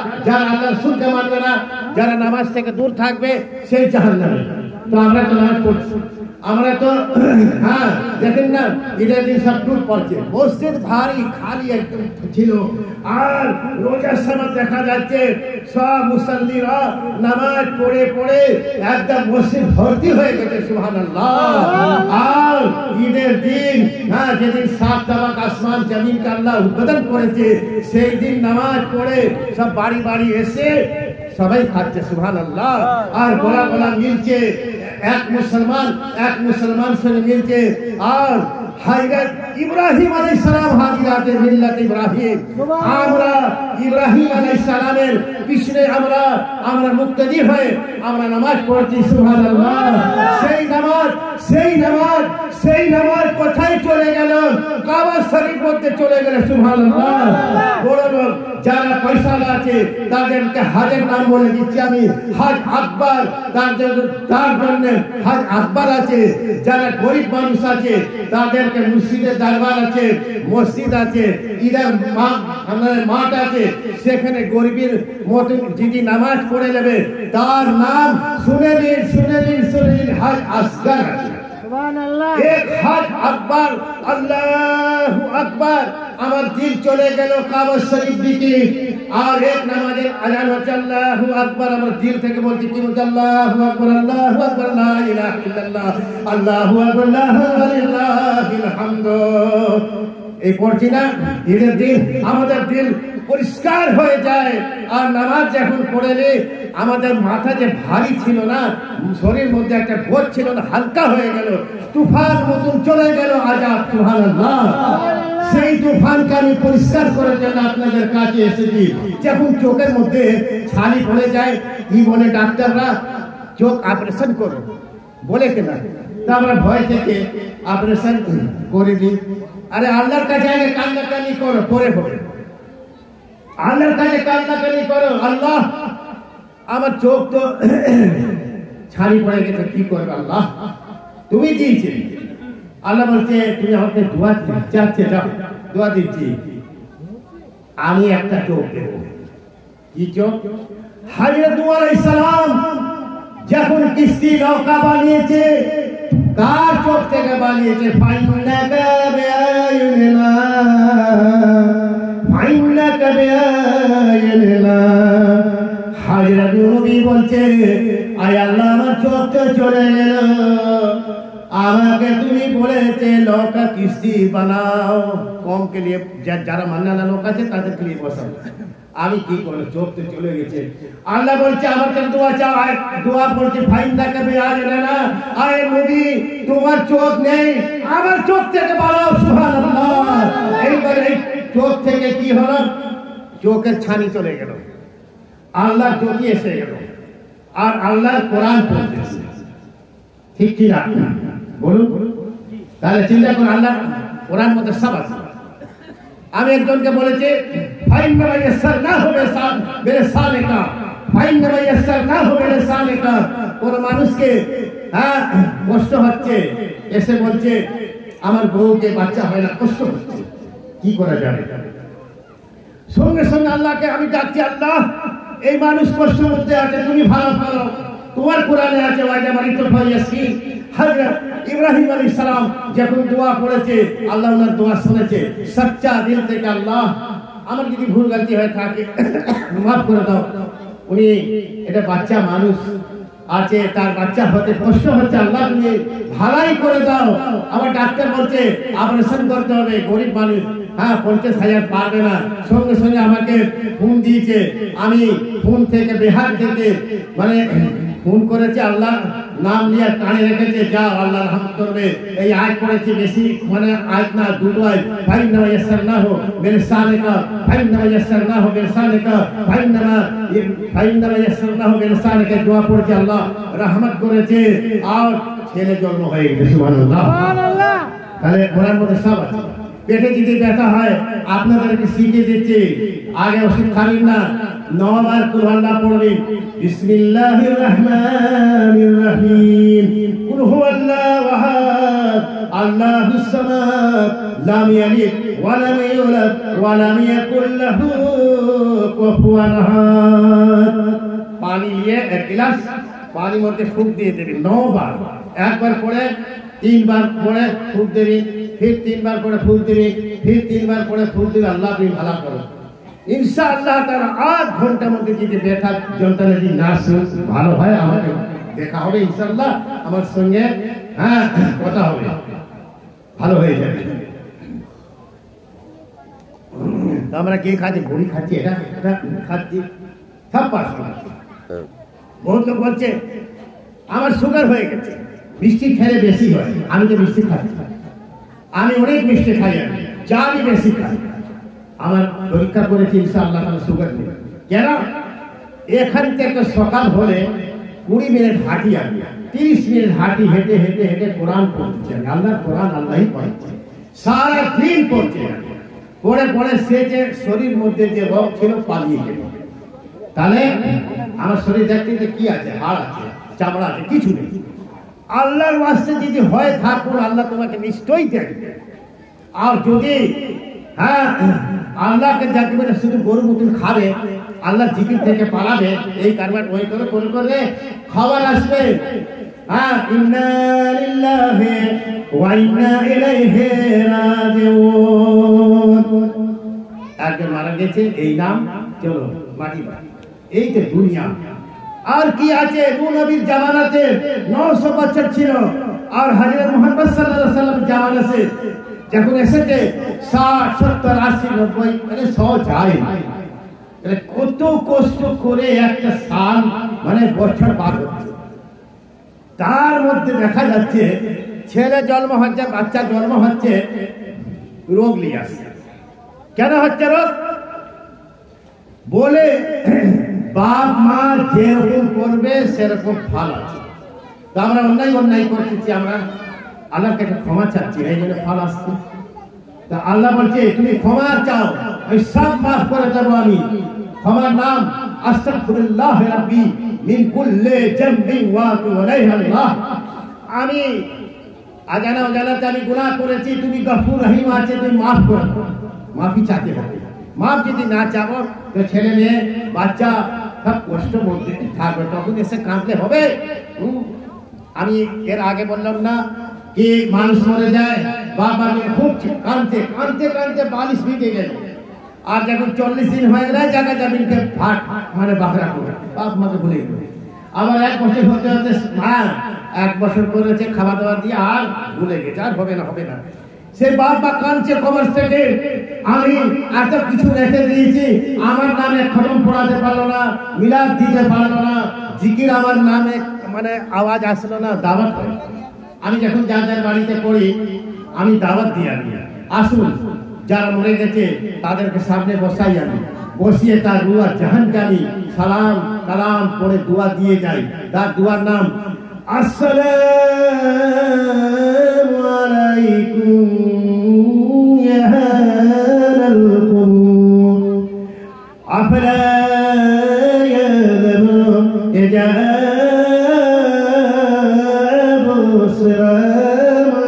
আল্লাহর রাসূলকে মানবে না, যারা নামাজ থেকে দূর থাকবে, সেই জাহান্নামে। তো আমরা তো নামাজ পড়ছি, আমরা তো হ্যাঁ দেখেন না ঈদের দিন সব টুট পড়ছে, মসজিদ ভারী খালি একদম ছিল। আর রোজার সময় দেখা যাচ্ছে সব মুসল্লিরা নামাজ পড়ে পড়ে একদম মসজিদ ভর্তি হয়ে গেছে। সুবহানাল্লাহ। আর ঈদের দিন হ্যাঁ যেদিন 7 তাবাক আসমান জমিনকে আল্লাহ উদ্বোধন করেছে, সেই দিন নামাজ পড়ে সব বাড়ি বাড়ি এসে সবাই খাচ্ছে। সুবহানাল্লাহ। আর গোলা গোলা মিলছে, এক মুসলমান সঙ্গে মিলছে। আর হাজরত ইব্রাহিম আলাইহিস সালাম হাজিরাতে মিল্লাত ইব্রাহিম, আমরা ইব্রাহিম আলাইহিস সালামের পিছনে আমরা মুক্তাদি হয়ে আমরা নামাজ পড়ছি। সুবহানাল্লাহ। সেই নামাজ কোথায় চলে গেল? কাবা শরীফ মধ্যে চলে গেল। সুবহানাল্লাহ। বড় লোক যারা পয়সা আছে তাদেরকে হজের নাম বলে দিচ্ছি আমি, হজ আকবর। তার জন্য হজ আকবর আছে। যারা গরিব মানুষ আছে তাদেরকে মসজিদের দরবার আছে, মসজিদ আছে, ঈদের মাঠ আছে, সেখানে গরিবের মতো যদি নামাজ পড়ে যাবে তার নাম শুনে নিন হজ আসগর আছে। এক হজ আকবর, আল্লাহু আকবর। আমার দিল চলে গেল কাবা শরীফ দিকে। আর এক নামাজের আযান হচ্ছে আল্লাহু আকবর, আমার দিল থেকে বলছি কি বলছি আল্লাহু আকবর, আল্লাহু আকবর, লা ইলাহা ইল্লাল্লাহ, আল্লাহু আকবর, লা লিল্লাহিল হামদ। এই পড়ছি না ঈদের দিন আমাদের দিল পরিষ্কার হয়ে যায়। আর নামাজ যখন পড়ে নে আমাদের মাথা যে ভারী ছিল না, শরীর মধ্যে একটা বোঝ ছিল না, হালকা হয়ে গেল, তুফান মতন চলে গেল আজাব। সুবহানাল্লাহ। সেই তুফানকে আমি পরিষ্কার করার জন্য আপনাদের কাছে এসেছি। যখন চোখের মধ্যে ছানি পড়ে যায় কি বলে ডাক্তাররা, চোখ অপারেশন করো বলে কিনা, তা আমরা ভয় থেকে অপারেশন করে দিই। আরে আল্লাহর কাছে আগে কান্নাকানি করো, পরে হবে। আল্লাহর কাছে কান্নাকাটি করো, আল্লাহ আমার চোখ তো ছানি পড়ে গেছে, কি করবে আল্লাহ, তুমি দিয়েছে। আল্লাহ বলছে তুমি আমাকে দোয়া চাচ্ছে, যাও দোয়া দিচ্ছি, আমি একটা চোখ দেব। কি চোখ? হযরত নূহ আলাইহিস সালাম যখন কিস্তি নৌকা বানিয়েছে, কার চোখ থেকে বানিয়েছে? ফাইন্নাকা বিআয়ুনিনা, ফাইন্নাকা বিআয়ুনিনা। হযরত নবী বলছে আয় আল্লাহ আমার চোখ তো চলে গেল, আমাকে তুমি বলেছে নৌকা কিস্তি বানাও, কম কে লিয়ে যারা মান্নানা লোক আছে তাদেরকে নিয়ে বসাও, আমি কি করব, চোখ তো চলে গেছে। আল্লাহ বলছে আমার কাছে দোয়া চাও, আর দোয়া বলছে ফাইন্নাকা বিআয়ুনিনা, আয় নবী তোমার চোখ নেই, আমার চোখ থেকে বানাও। সুবহানাল্লাহ। এইবার এই চোখ থেকে কি হলো? চোখের ছানি চলে গেল, আল্লাহ জ্যোতি এসে গেল, আর আল্লাহর কোরআন পড়তেছে। ঠিক কি না বলুন? তাহলে চিন্তা করুন, আল্লাহ কোরআন মধ্যে সব আছে। আমি একজনকে বলেছি ফাইন্নামা ইয়াসসারনাহু বিলিসানিকা, ফাইন্নামা ইয়াসসারনাহু বিলিসানিকা। কোন মানুষকে কষ্ট হচ্ছে, এসে বলছে আমার বউকে বাচ্চা হয় না, কষ্ট হচ্ছে, কি করা যাবে? সঙ্গে সঙ্গে আল্লাহকে আমি ডাকছি, আল্লাহ এই মানুষ কষ্টের মধ্যে আছে, তুমি ভালো করো, তোমার কোরআনে আছে ওয়াইদা মারিতু ফায়াসিন। হযরত ইব্রাহিম আলাইহিস সালাম যখন দোয়া করেছে, আল্লাহ ওনার দোয়া শুনেছে সচ্চা দিল থেকে, আল্লাহ আমার যদি ভুল গলতি হয়ে থাকে মাফ করে দাও। উনি এটা বাচ্চা মানুষ আছে, তার বাচ্চা হতে কষ্ট হচ্ছে, আল্লাহ তুমি ভালাই করে দাও। আমার ডাক্তার বলছে অপারেশন করতে হবে, গরিব মানুষ, 50,000 পারবে না। সঙ্গে সঙ্গে আমাকে ফোন দিয়েছে, আমি ফোন থেকে বিহার থেকে মানে ফোন করেছে, আল্লাহ নাম নিয়ে কানে রেখেছে, যাও আল্লাহ রহমত করবে। এই আয়াত পড়েছি বেশি, মানে আয়াত না, দুটো আয়াত। ফাইন্নামা ইয়াসসারনাহু বিলিসানিকা, ফাইন্নামা ইয়াসসারনাহু বিলিসানিকা, ফাইন্নামা ইয়াসসারনাহু বিলিসানিকা। দোয়া পড়েছে, আল্লাহ রহমত করেছে, আর ছেলে জন্ম হয়ে গেছে। সুবহানাল্লাহ। তাহলে কোরআন মধ্যে সব আছে। পেটে যদি ব্যথা হয় আপনাদেরকে শিখিয়ে দিচ্ছি, আগে ওষুধ খাবেন না, 9 বার কুল আল্লাহ পড়বেন। বিসমিল্লাহির রহমানির রহিম, কুল হুয়াল্লাহু আহাদ, আল্লাহুস সামাদ, লাম ইয়ালিদ ওয়া লাম ইউলাদ ওয়া লাম ইয়াকুল লাহু কুফুয়ান আহাদ। পানি নিয়ে 1 গ্লাস পানির মধ্যে ফুঁক দিয়ে দেবেন 9 বার। একবার পড়ে 3 বার পড়ে ফুঁক দেবেন, फिर 3 बार पढ़े फूल देवे, फिर 3 बार पढ़े फूल देवे, अल्लाह भी भला करो। इंशाअल्लाह ताला 8 घंटा মধ্যে যদি ব্যথা যন্ত্রণা যদি না ভালো হয়, আমাকে দেখা হবে ইনশাআল্লাহ, আমার সঙ্গে কথা হবে, ভালো হয়ে যাবে। তো আমরা কি খাচ্ছি? বড়ি খাচ্ছি, এটা খাচ্ছি, সব পাস করছি। বহুত লোক বলছে আমার সুগার হয়ে গেছে, মিষ্টি খেলে বেশি হয়। আমি তো মিষ্টি খাচ্ছি, আমি অনেক মিষ্টি খাই, চা আমি বেশি খাই। আমার পরীক্ষা করেছি ইনশাআল্লাহ আমার সুগার নেই। কেন? এখান থেকে সকাল হলে 20 মিনিট হাঁটি, আমি 30 মিনিট হাঁটি, হেঁটে হেঁটে হেঁটে কোরআন পড়ছি। আল্লাহর কোরআন আল্লাহই পড়ছে, সারা দিন পড়ছে। পড়ে পড়ে সে যে শরীর মধ্যে যে রোগ ছিল পালিয়ে গেল। তাহলে আমার শরীর দেখতে যে কি আছে, হাড় আছে, চামড়া আছে, কিছু নেই। আল্লাহর ওয়াস্তে যদি হয় থাকুন, আল্লাহ তোমাকে নিশ্চয়ই দেখবে। আর যদি আল্লাহকে দেখবে না, শুধু গরু মতন খাবে, আল্লাহ জিকির থেকে পালাবে, এই কারবার ওই করে করে করে খবর আসবে, ইন্না লিল্লাহি ওয়া ইন্না ইলাইহি রাজিউন। একজন মারা গেছে, এই নাম চলো মাটি বাড়ি, এই যে দুনিয়া। আর কি আছে? নূহ নবীর জামানাতে 900 বছর ছিল, আর হযরত মুহাম্মদ সাল্লাল্লাহু আলাইহি ওয়াসাল্লাম জামানাতে যখন এসেছে 60, 70, 80, 90 মানে 100 যায়। কত কষ্ট করে একটা সাল মানে বছর পার হচ্ছে। তার মধ্যে দেখা যাচ্ছে ছেলে জন্ম হচ্ছে, বাচ্চা জন্ম হচ্ছে, রোগ নিয়ে আসছে। কেন হচ্ছে রোগ? বলে বাপ মা যেরকম করবে সেরকম ফল আছে। তো আমরা অন্যায় করতেছি, আমরা আল্লাহর কাছে ক্ষমা চাচ্ছি, এই জন্য ফল আসছে। তা আল্লাহ বলছে তুমি ক্ষমা চাও, আমি সব মাফ করে দেব। আমি আমার নাম আস্তাগফিরুল্লাহ রাব্বি মিন কুল্লি জামবিন ওয়া আতুবু ইলাইহি। আল্লাহ, আমি অজানা অজানাতে আমি গুনাহ করেছি, তুমি গফুর রহিম আছে, তুমি মাফ করো। মাফি চাইতে হবে। মাফ যদি না চাও তো ছেলে মেয়ে বাচ্চা সব কষ্ট বলতে থাকবে, তখন এসে কাঁদলে হবে। আমি এর আগে বললাম না কি মানুষ মরে যায়, বাবা খুব কাঁদতে কাঁদতে কাঁদতে 42 ভিজে গেল, আর যখন 40 দিন হয়ে গেলে জায়গা জমিনকে ফাট মানে বাকরা করে বাপ মাকে ভুলে গেল। আবার 1 বছর হতে হতে মা 1 বছর করেছে খাওয়া দাওয়া দিয়ে আর ভুলে গেছে, আর হবে না হবে না। সেই বাপ মা কাঁদছে কবর থেকে, আমি এত কিছু রেখে দিয়েছি, আমার নামে খতম পড়াতে পারলো না, মিলাদ দিতে পারলো না, জিকির আমার নামে মানে আওয়াজ আসলো না, দাওয়াত। আমি যখন যার যার বাড়িতে পড়ি আমি দাওয়াত দিয়ে আনি, আসুন যারা মরে গেছে তাদেরকে সামনে বসাই, আমি বসিয়ে তার রুয়া জাহান্নামী সালাম কালাম পড়ে দোয়া দিয়ে যাই। তার দোয়ার নাম আসসালামু আলাইকুম ইয়া আহলাল কুবুর আফলা ইয়ালামু ইজাবু সিরামা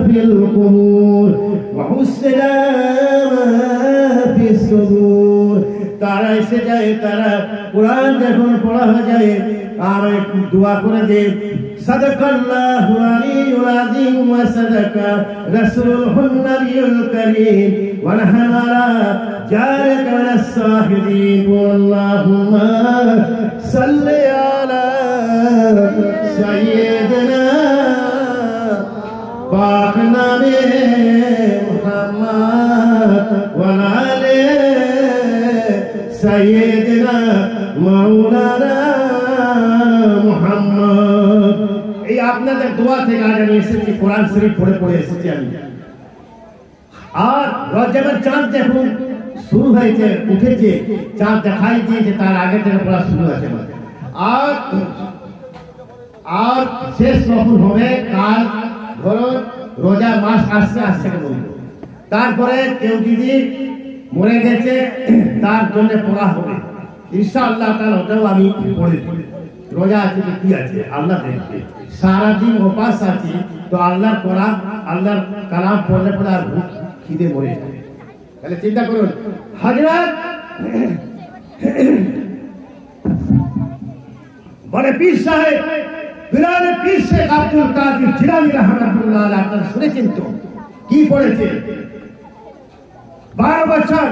ফিল কুবুর ওয়া হুসসালামা ফিস সুদুর। তারা এসে যায়, তারা কোরআন যখন পড়া হয়ে যায় আর দোয়া করে দে, সাদাকাল্লাহুল আলিয়্যুল আযীম ওয়া সাদাকা রাসূলুহুন নবিয়্যুল কারীম ওয়া নাহনু আলা যালিকা মিনাস শাহিদিন। আল্লাহুম্মা সাল্লি আলা সাইয়্যিদিনা পাক নবী মুহাম্মদ ওয়া আলি সাইয়্যিদিনা মাওলানা মুহাম্মদ। এই আপনাদের দোয়া থেকে আজ আমি এসেছি, কোরআন শরীফ পড়ে পড়ে এসেছি আমি। আর রজবের চাঁদ যখন শুরু হয়েছে, উঠেছে, চাঁদ দেখাই দিয়েছে, তার আগে থেকে পড়া শুরু হয়েছে। আর শেষ কখন হবে, কাল ধরো রোজা মাস আসতে আসতে বলবো। তারপরে কেউ যদি মরে গেছে তার জন্য পড়া হবে ইনশাআল্লাহ তাআলা, ওটাও আমি পড়ে রোজা আছে তো কি আছে আল্লাহ দেখবে। সারাদিন উপাস আছি তো আল্লাহর কোরআন আল্লাহর কালাম পড়লে পড়ে আর ভুখ খিদে মরে যাবে। তাহলে চিন্তা করুন, হযরত বড় পীর সাহেব বিলাল পীর শেখ আব্দুল কাদের জিলানী রাহমাতুল্লাহ আলাইহি, আপনারা শুনেছেন তো কি পড়েছে? 12 বছর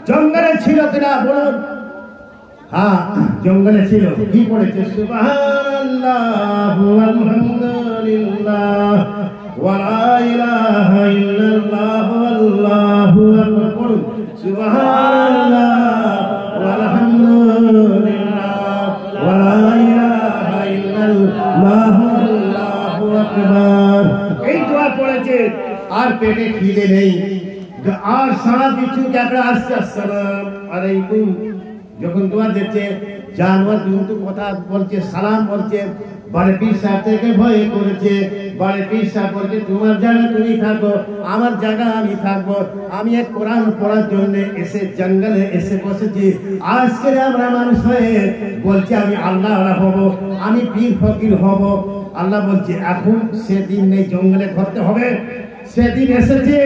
জঙ্গলে ছিল কিনা বলুন? হ্যাঁ, জঙ্গলে ছিল। কি পড়েছে? সুবহানাল্লাহ আলহামদুলিল্লাহ ওয়া লা ইলাহা ইল্লাল্লাহ আল্লাহু আকবার। পড়ুন সুবহানাল্লাহ আলহামদুলিল্লাহ ওয়া লা ইলাহা ইল্লাল্লাহ আল্লাহু আকবার। এই দোয়া পড়েছে। আর পেটে খিদে নেই, আর সারা কিছু ক্যাপড়া আসছে আসসালাম আলাইকুম। যখন দোয়া দিচ্ছে জানোয়ার কিন্তু কথা বলছে, সালাম বলছে, বড় পীর সাহেব থেকে ভয় করেছে। বড় পীর সাহেব বলছে তোমার জায়গা তুমি থাকো, আমার জায়গা আমি থাকবো। আমি এক কোরআন পড়ার জন্য এসে জঙ্গলে এসে বসেছি। আজকে আমরা মানুষ হয়ে বলছে আমি আল্লাহ হব, আমি পীর ফকির হব। আল্লাহ বলছে এখন সেদিন নেই, জঙ্গলে ঘুরতে হবে। সেদিন এসেছে,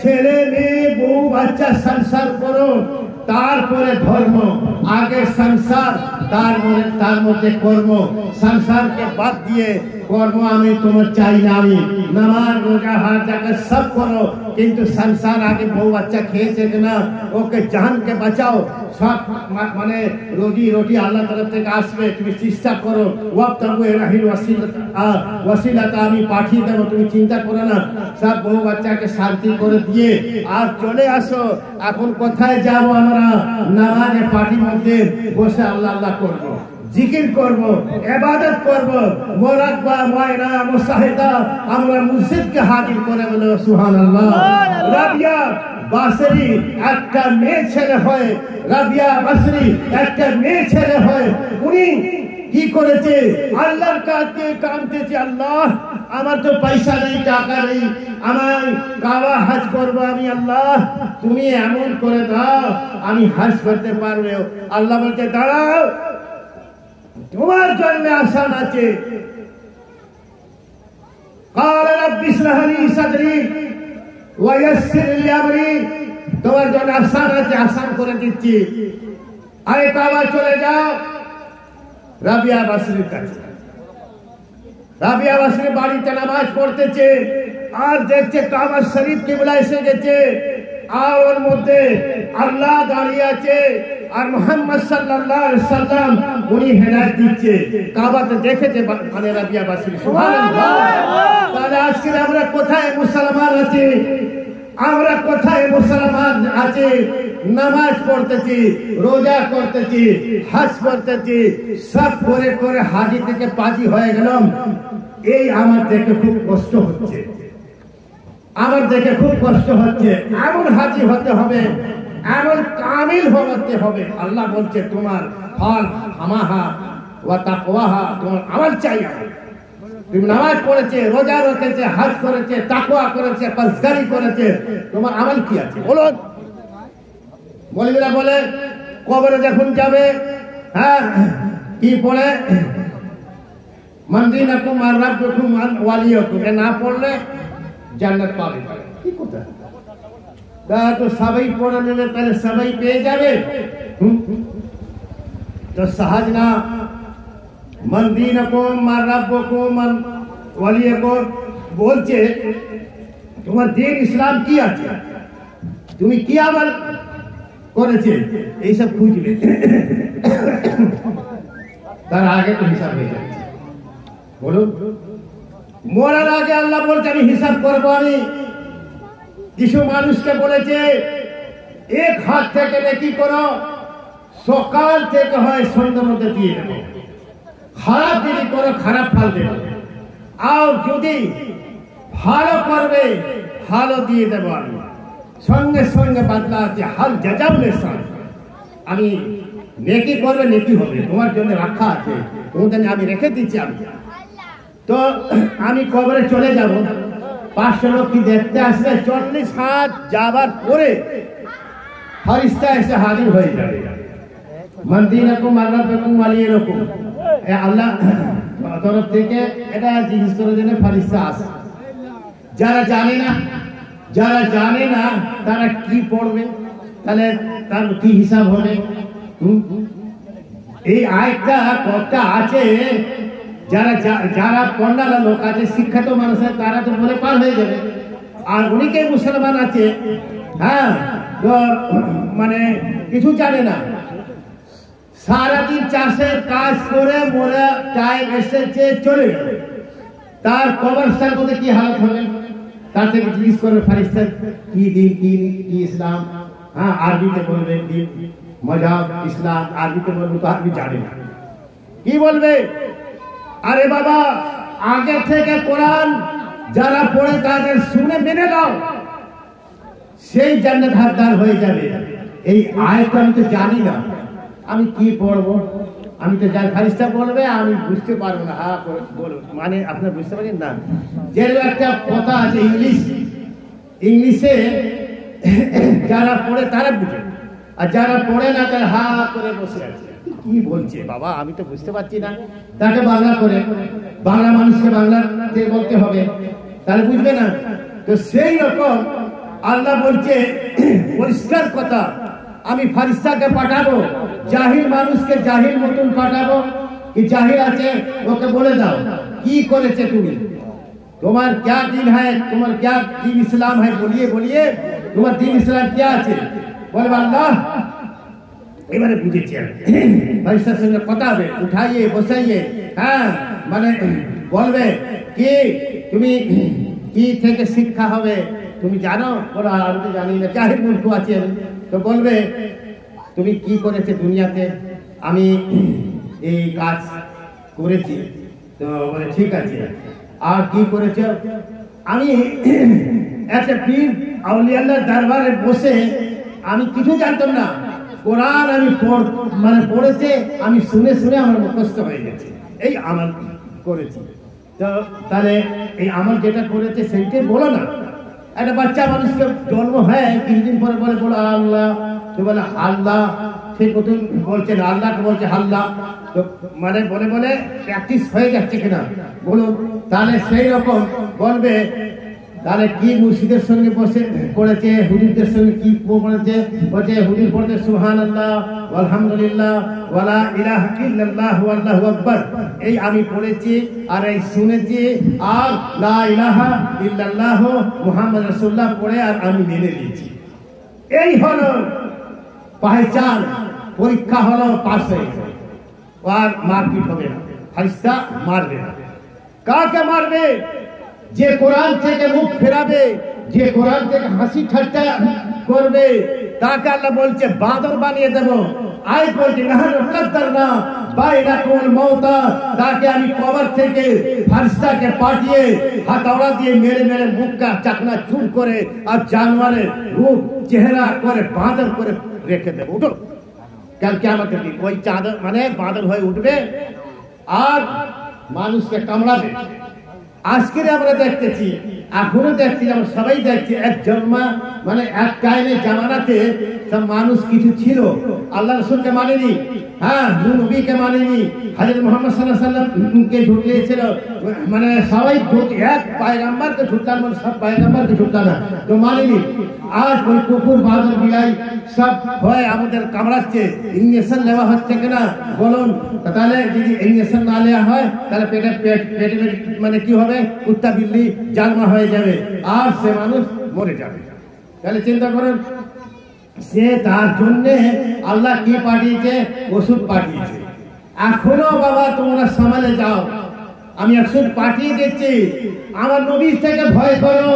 ছেলে মেয়ে বউ বাচ্চা সংসার করো, তারপরে ধর্ম। আগে সংসার, তার মধ্যে কর্ম। সংসারকে বাদ দিয়ে কর্ম আমি তোমার চাই না। আমি নামাজ রোজা হাত জাকাত সব করো, কিন্তু সংসার আগে বউ বাচ্চা খেয়েছে কিনা ওকে জানকে বাঁচাও। সব মানে রুটি আল্লাহ তরফ থেকে আসবে, তুমি চেষ্টা করো। ওয়াবতাগু ইলাইহিল ওয়াসিলাতা আমি পাঠিয়ে দেবো, তুমি চিন্তা করো না। সব বউ বাচ্চাকে শান্তি করে দিয়ে আর চলে আসো। এখন কোথায় যাব আমরা? নামাজে পার্টির মধ্যে বসে আল্লাহ আল্লাহ করবো, জিকির করব, ইবাদত করব, মুরাকবা মায়না মুসাহিদা আমরা মসজিদকে হাজির করে বলে সুবহানাল্লাহ। রাবিয়া বাসরি একটা মেয়ে ছেলে হয়, রাবিয়া বাসরি একটা মেয়ে ছেলে হয়। উনি কি করেছে? আল্লাহর কাছে কাঁদতেছে, আল্লাহ আমার তো পয়সা নেই, টাকা নেই, আমার কাবা হজ করবো আমি, আল্লাহ তুমি এমন করে দাও আমি হজ করতে পারবো। আল্লাহ বলছে দাঁড়াও, তোমার জন্য আসান আছে। তোমার জন্য আসান আছে, আসান করে দিচ্ছি। আরে কাবা চলে যাও রাবিয়া বাসরির কাছে। রাবিয়া বাসরি বাড়িতে নামাজ পড়তেছে আর দেখছে কাবা শরীফ কিবলা এসে গেছে, আর ওর মধ্যে আল্লাহ দাঁড়িয়ে আছে আর মুহাম্মদ সাল্লাল্লাহু আলাইহি সাল্লাম উনি হেদায়েত দিচ্ছে। কাবাতে দেখেছে মানে রাবিয়া বাসরি। সুবহানাল্লাহ। তাহলে আজকে আমরা কোথায় মুসলমান আছি? আমরা কোথায় মুসলমান আছি? নামাজ পড়তেছি, রোজা করতেছি, হজ করতেছি, সব করে করে হাজি থেকে পাজি হয়ে গেলাম। এই আমার দেখে খুব কষ্ট হচ্ছে, আমার দেখে খুব কষ্ট হচ্ছে। এমন হাজি হতে হবে, এমন কামিল হতে হবে। আল্লাহ বলছে তোমার ফল হামাহা ওয়া তাকওয়াহা, তোমার আমল চাই। তুমি নামাজ পড়েছে, রোজা রেখেছে, হজ করেছে, তাকওয়া করেছে, পরহেজগারি করেছে, তোমার আমল কি আছে বলো? মৌলবীরা বলে কবরে যখন যাবে, হ্যাঁ কি পড়ে মান দীনুকুম আর রাব্বুকুম আর ওয়ালিয়ুকুম, এ না পড়লে জান্নাত পাবে কি কথা? তা তো সবাই পড়ে নিলে তাহলে সবাই পেয়ে যাবে, তো সহজ না। মান দীনুকুম আর রাব্বুকুম আর ওয়ালিয়ুকুম বলছে তোমার দিন ইসলাম কি আছে, তুমি কি আমল করেছে, এইসব খুঁজবে। তার আগে তো হিসাব হয়ে যাচ্ছে। বলুন, মরার আগে আল্লাহ বলছে আমি হিসাব করবো। আমি কিছু মানুষকে বলেছে এক হাত থেকে নেকি করো, সকাল থেকে হয় সন্ধ্যার মধ্যে দিয়ে দেবো, খারাপ যদি করো খারাপ ফল দেবো, আর যদি ভালো করবে ভালো দিয়ে দেবো আমি, সঙ্গে সঙ্গে বাদলা আছে। হাল জাজাউলের সঙ্গে আমি নেকি করবে নেকি হবে, তোমার জন্য রাখা আছে, তোমাদের আমি রেখে দিচ্ছি। আমি তো আমি কবরে চলে যাব, 500 লোক কি দেখতে আসবে, 40 হাত যাবার পরে ফেরেশতা এসে হাজির হয়ে যাবে। মান দীনুকুম আর রাব্বুকুম ওয়ালিয়ুকুম, আল্লাহ তরফ থেকে এটা জিজ্ঞেস করে জন্য ফেরেশতা আসে। যারা জানে না তারা কি পড়বে, তাহলে তার কি হিসাব হবে? এই আয়াতটা কথা আছে, যারা পন্ডালা লোক আছে, শিক্ষিত মানুষ আছে, তারা তো বলে পার হয়ে যাবে। আর অনেকে মুসলমান আছে, হ্যাঁ মানে কিছু জানে না, সারাদিন চাষের কাজ করে মোরা টাইম এসেছে চলে গেল, তার কবরস্থান মধ্যে কি হালত হবে? তার থেকে জিজ্ঞেস করবে ফেরেশতা কি দিন কি ইসলাম, হ্যাঁ আরবিতে বলবে দিন মজাব ইসলাম, আরবিতে বলবে তো আরবি জানে না, কি বলবে? আরে বাবা, আগে থেকে কোরআন যারা পড়ে তাদের শুনে মেনে নাও, সেই জান্নাত হাতদার হয়ে যাবে। এই আয়াত আমি তো জানি না, আমি কি পড়বো? আমি তো যার ফেরেশতা বলবে আমি বুঝতে পারবো না। হ্যাঁ বলবো, মানে আপনারা বুঝতে পারেন না? যে একটা কথা আছে ইংলিশে যারা পড়ে তারা বুঝে, আর যারা পড়ে না তারা হা করে বসে আছে, কি বলছে বাবা আমি তো বুঝতে পারছি না। তাকে বাংলা করে, বাংলা মানুষকে বাংলাতে বলতে হবে, তাহলে বুঝবে না। তো সেই রকম আল্লাহ বলছে পরিষ্কার কথা, আমি ফেরেশতাকে পাঠাবো, জাহিল মানুষকে জাহিল মতন পাঠাবো। কি জাহিল আছে ওকে বলে দাও কি করেছে তুমি, তোমার क्या दिन है, তোমার क्या दिन इस्लाम है, बोलिए তোমার दिन इस्लाम क्या আছে? বলবে আল্লাহ এবারে বুঝেছি। ফেরেশতার সঙ্গে কথা হবে, উঠাইয়ে বসাইয়ে, হ্যাঁ মানে বলবে কি তুমি কি থেকে শিক্ষা হবে তুমি জানো? বলো আমি তো জানি না, জাহিল মূর্খ আছে। তো বলবে তুমি কি করেছে দুনিয়াতে? আমি এই কাজ করেছি। তো বলে ঠিক আছে, আর কি করেছে? আমি একটা পীর আউলিয়াল্লাহর দরবারে বসে আমি কিছু জানতাম না, কোরআন আমি পড়েছে, আমি শুনে আমার মুখস্থ হয়ে গেছে, এই আমল করেছি। তো তাহলে এই আমার যেটা করেছে সেইটাই বলো না। একটা বাচ্চা মানুষকে জন্ম হয় কিছুদিন পরে পরে বলো আল্লাহ, তো বলে আল্লাহ, ঠিক মতন বলছে না, আল্লাহকে বলছে আল্লাহ, তো মানে বলে বলে প্র্যাকটিস হয়ে যাচ্ছে কিনা বলুন। তাহলে সেই রকম বলবে, তাহলে কি মুর্শিদের সঙ্গে বসে পড়েছে, হুজুরদের সঙ্গে কি পড়েছে, বলছে হুজুর পড়েছে সুবহানাল্লাহ আলহামদুলিল্লাহ ওয়ালা ইলাহা ইল্লাল্লাহ আল্লাহু আকবার, এই আমি পড়েছি আর এই শুনেছি, আর লা ইলাহা ইল্লাল্লাহ মুহাম্মদ রাসূলুল্লাহ পড়ে আর আমি মেনে নিয়েছি। এই হলো পহচান, পরীক্ষা হলো, পাস হয়ে গেছে, আর মারপিট হবে না, ফারিস্তা মারবে না। কাকে মারবে? যে কোরআন থেকে মুখ ফেরাবে, যে কোরআন থেকে হাসি ঠাট্টা করবে, তাকে আল্লাহ বলছে বাদর বানিয়ে দেব। আয়াত বলছে নাহনু কাদ্দারনা বাইনাকুল মাউতা, তাকে আমি কবর থেকে ফারিস্তাকে পাঠিয়ে হাতওড়া দিয়ে মেরে মেরে মুখটা চাকনা চুর করে আর জানোয়ারের রূপ চেহারা করে বাদর করে রেখে দেব। উঠো, কাল কিয়ামতের দিন ওই চাদর মানে বাদর হয়ে উঠবে আর মানুষকে কামড়াবে। আজকে আমরা দেখতেছি, এখনো দেখছি, আমরা সবাই দেখছি, এক জন্মা মানে এক টাইমে জামানাতে সব মানুষ কিছু ছিল, আল্লাহ রাসূলকে মানেনি, হ্যাঁ নবীকে মানেনি, হযরত মুহাম্মদ সাল্লাল্লাহু আলাইহি ওয়াসাল্লামকে ঢুকিয়েছিল, মানে সবাই এক পয়গম্বরকে ঢুকতাম, মানে সব পয়গম্বরকে ঢুকতাম না, তো মানেনি। আজ ওই কুকুর বাদর বিলাই সব হয় আমাদের কামড়াচ্ছে। ইঞ্জেকশন নেওয়া হচ্ছে কিনা বলুন? তাহলে যদি ইঞ্জেকশন না নেওয়া হয় তাহলে পেটে মানে কি হবে, কুত্তা বিল্লি জালমা হয়ে যাবে আর সে মানুষ মরে যাবে। তাহলে চিন্তা করেন, সে তার জন্য আল্লাহ কি পাঠিয়েছে? ওষুধ পাঠিয়েছে। এখনো বাবা তোমরা সামলে যাও, আমি ওষুধ পাঠিয়ে দিচ্ছি। আমার নবী থেকে ভয় করো,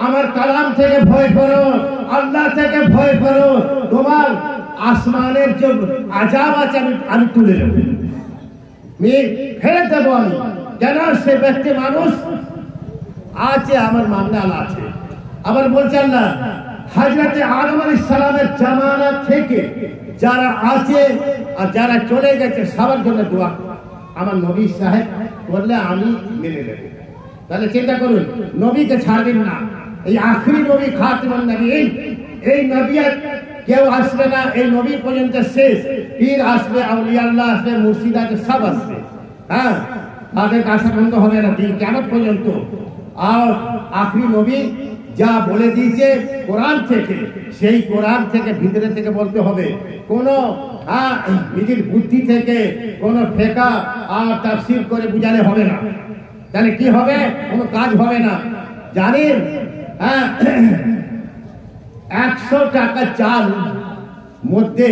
আমার কালাম থেকে ভয় করো, আল্লাহ থেকে ভয় করো, তোমার আসমানের যে আযাব আছে আমি তুলে দেবো, ফেরত দেবো আমি। কেন? সে ব্যক্তি মানুষ আছে, আমার মামলাল আছে। আবার বলছেন না, হযরত আদম আলাইহিস সালামের জামানা থেকে যারা আছে আর যারা চলে গেছে সবার জন্য দোয়া আমার নবী সাহেব বললে আমি মেনে নেব। তাহলে চিন্তা করুন, নবীকে ছাড়বেন না। এই আখরি নবী খাতিমুন নবী, এই নবী কেউ আসবে না, এই নবী পর্যন্ত শেষ। পীর আসবে, আউলিয়া আল্লাহ আসবে, মুর্শিদ আছে, সব আসবে, হ্যাঁ, তাদের কাছে বন্ধ হবে না দিন কিয়ামত পর্যন্ত। আর আখরি নবী যা বলে দিয়েছে কোরআন থেকে, সেই কোরআন থেকে ভিতরে থেকে বলতে হবে। কোন নিজের বুদ্ধি থেকে কোন ফেকা আর তাফসীর করে বুঝালে হবে না। তাহলে কি হবে? কোনো কাজ হবে না। জানেন 100 টাকা চাল মধ্যে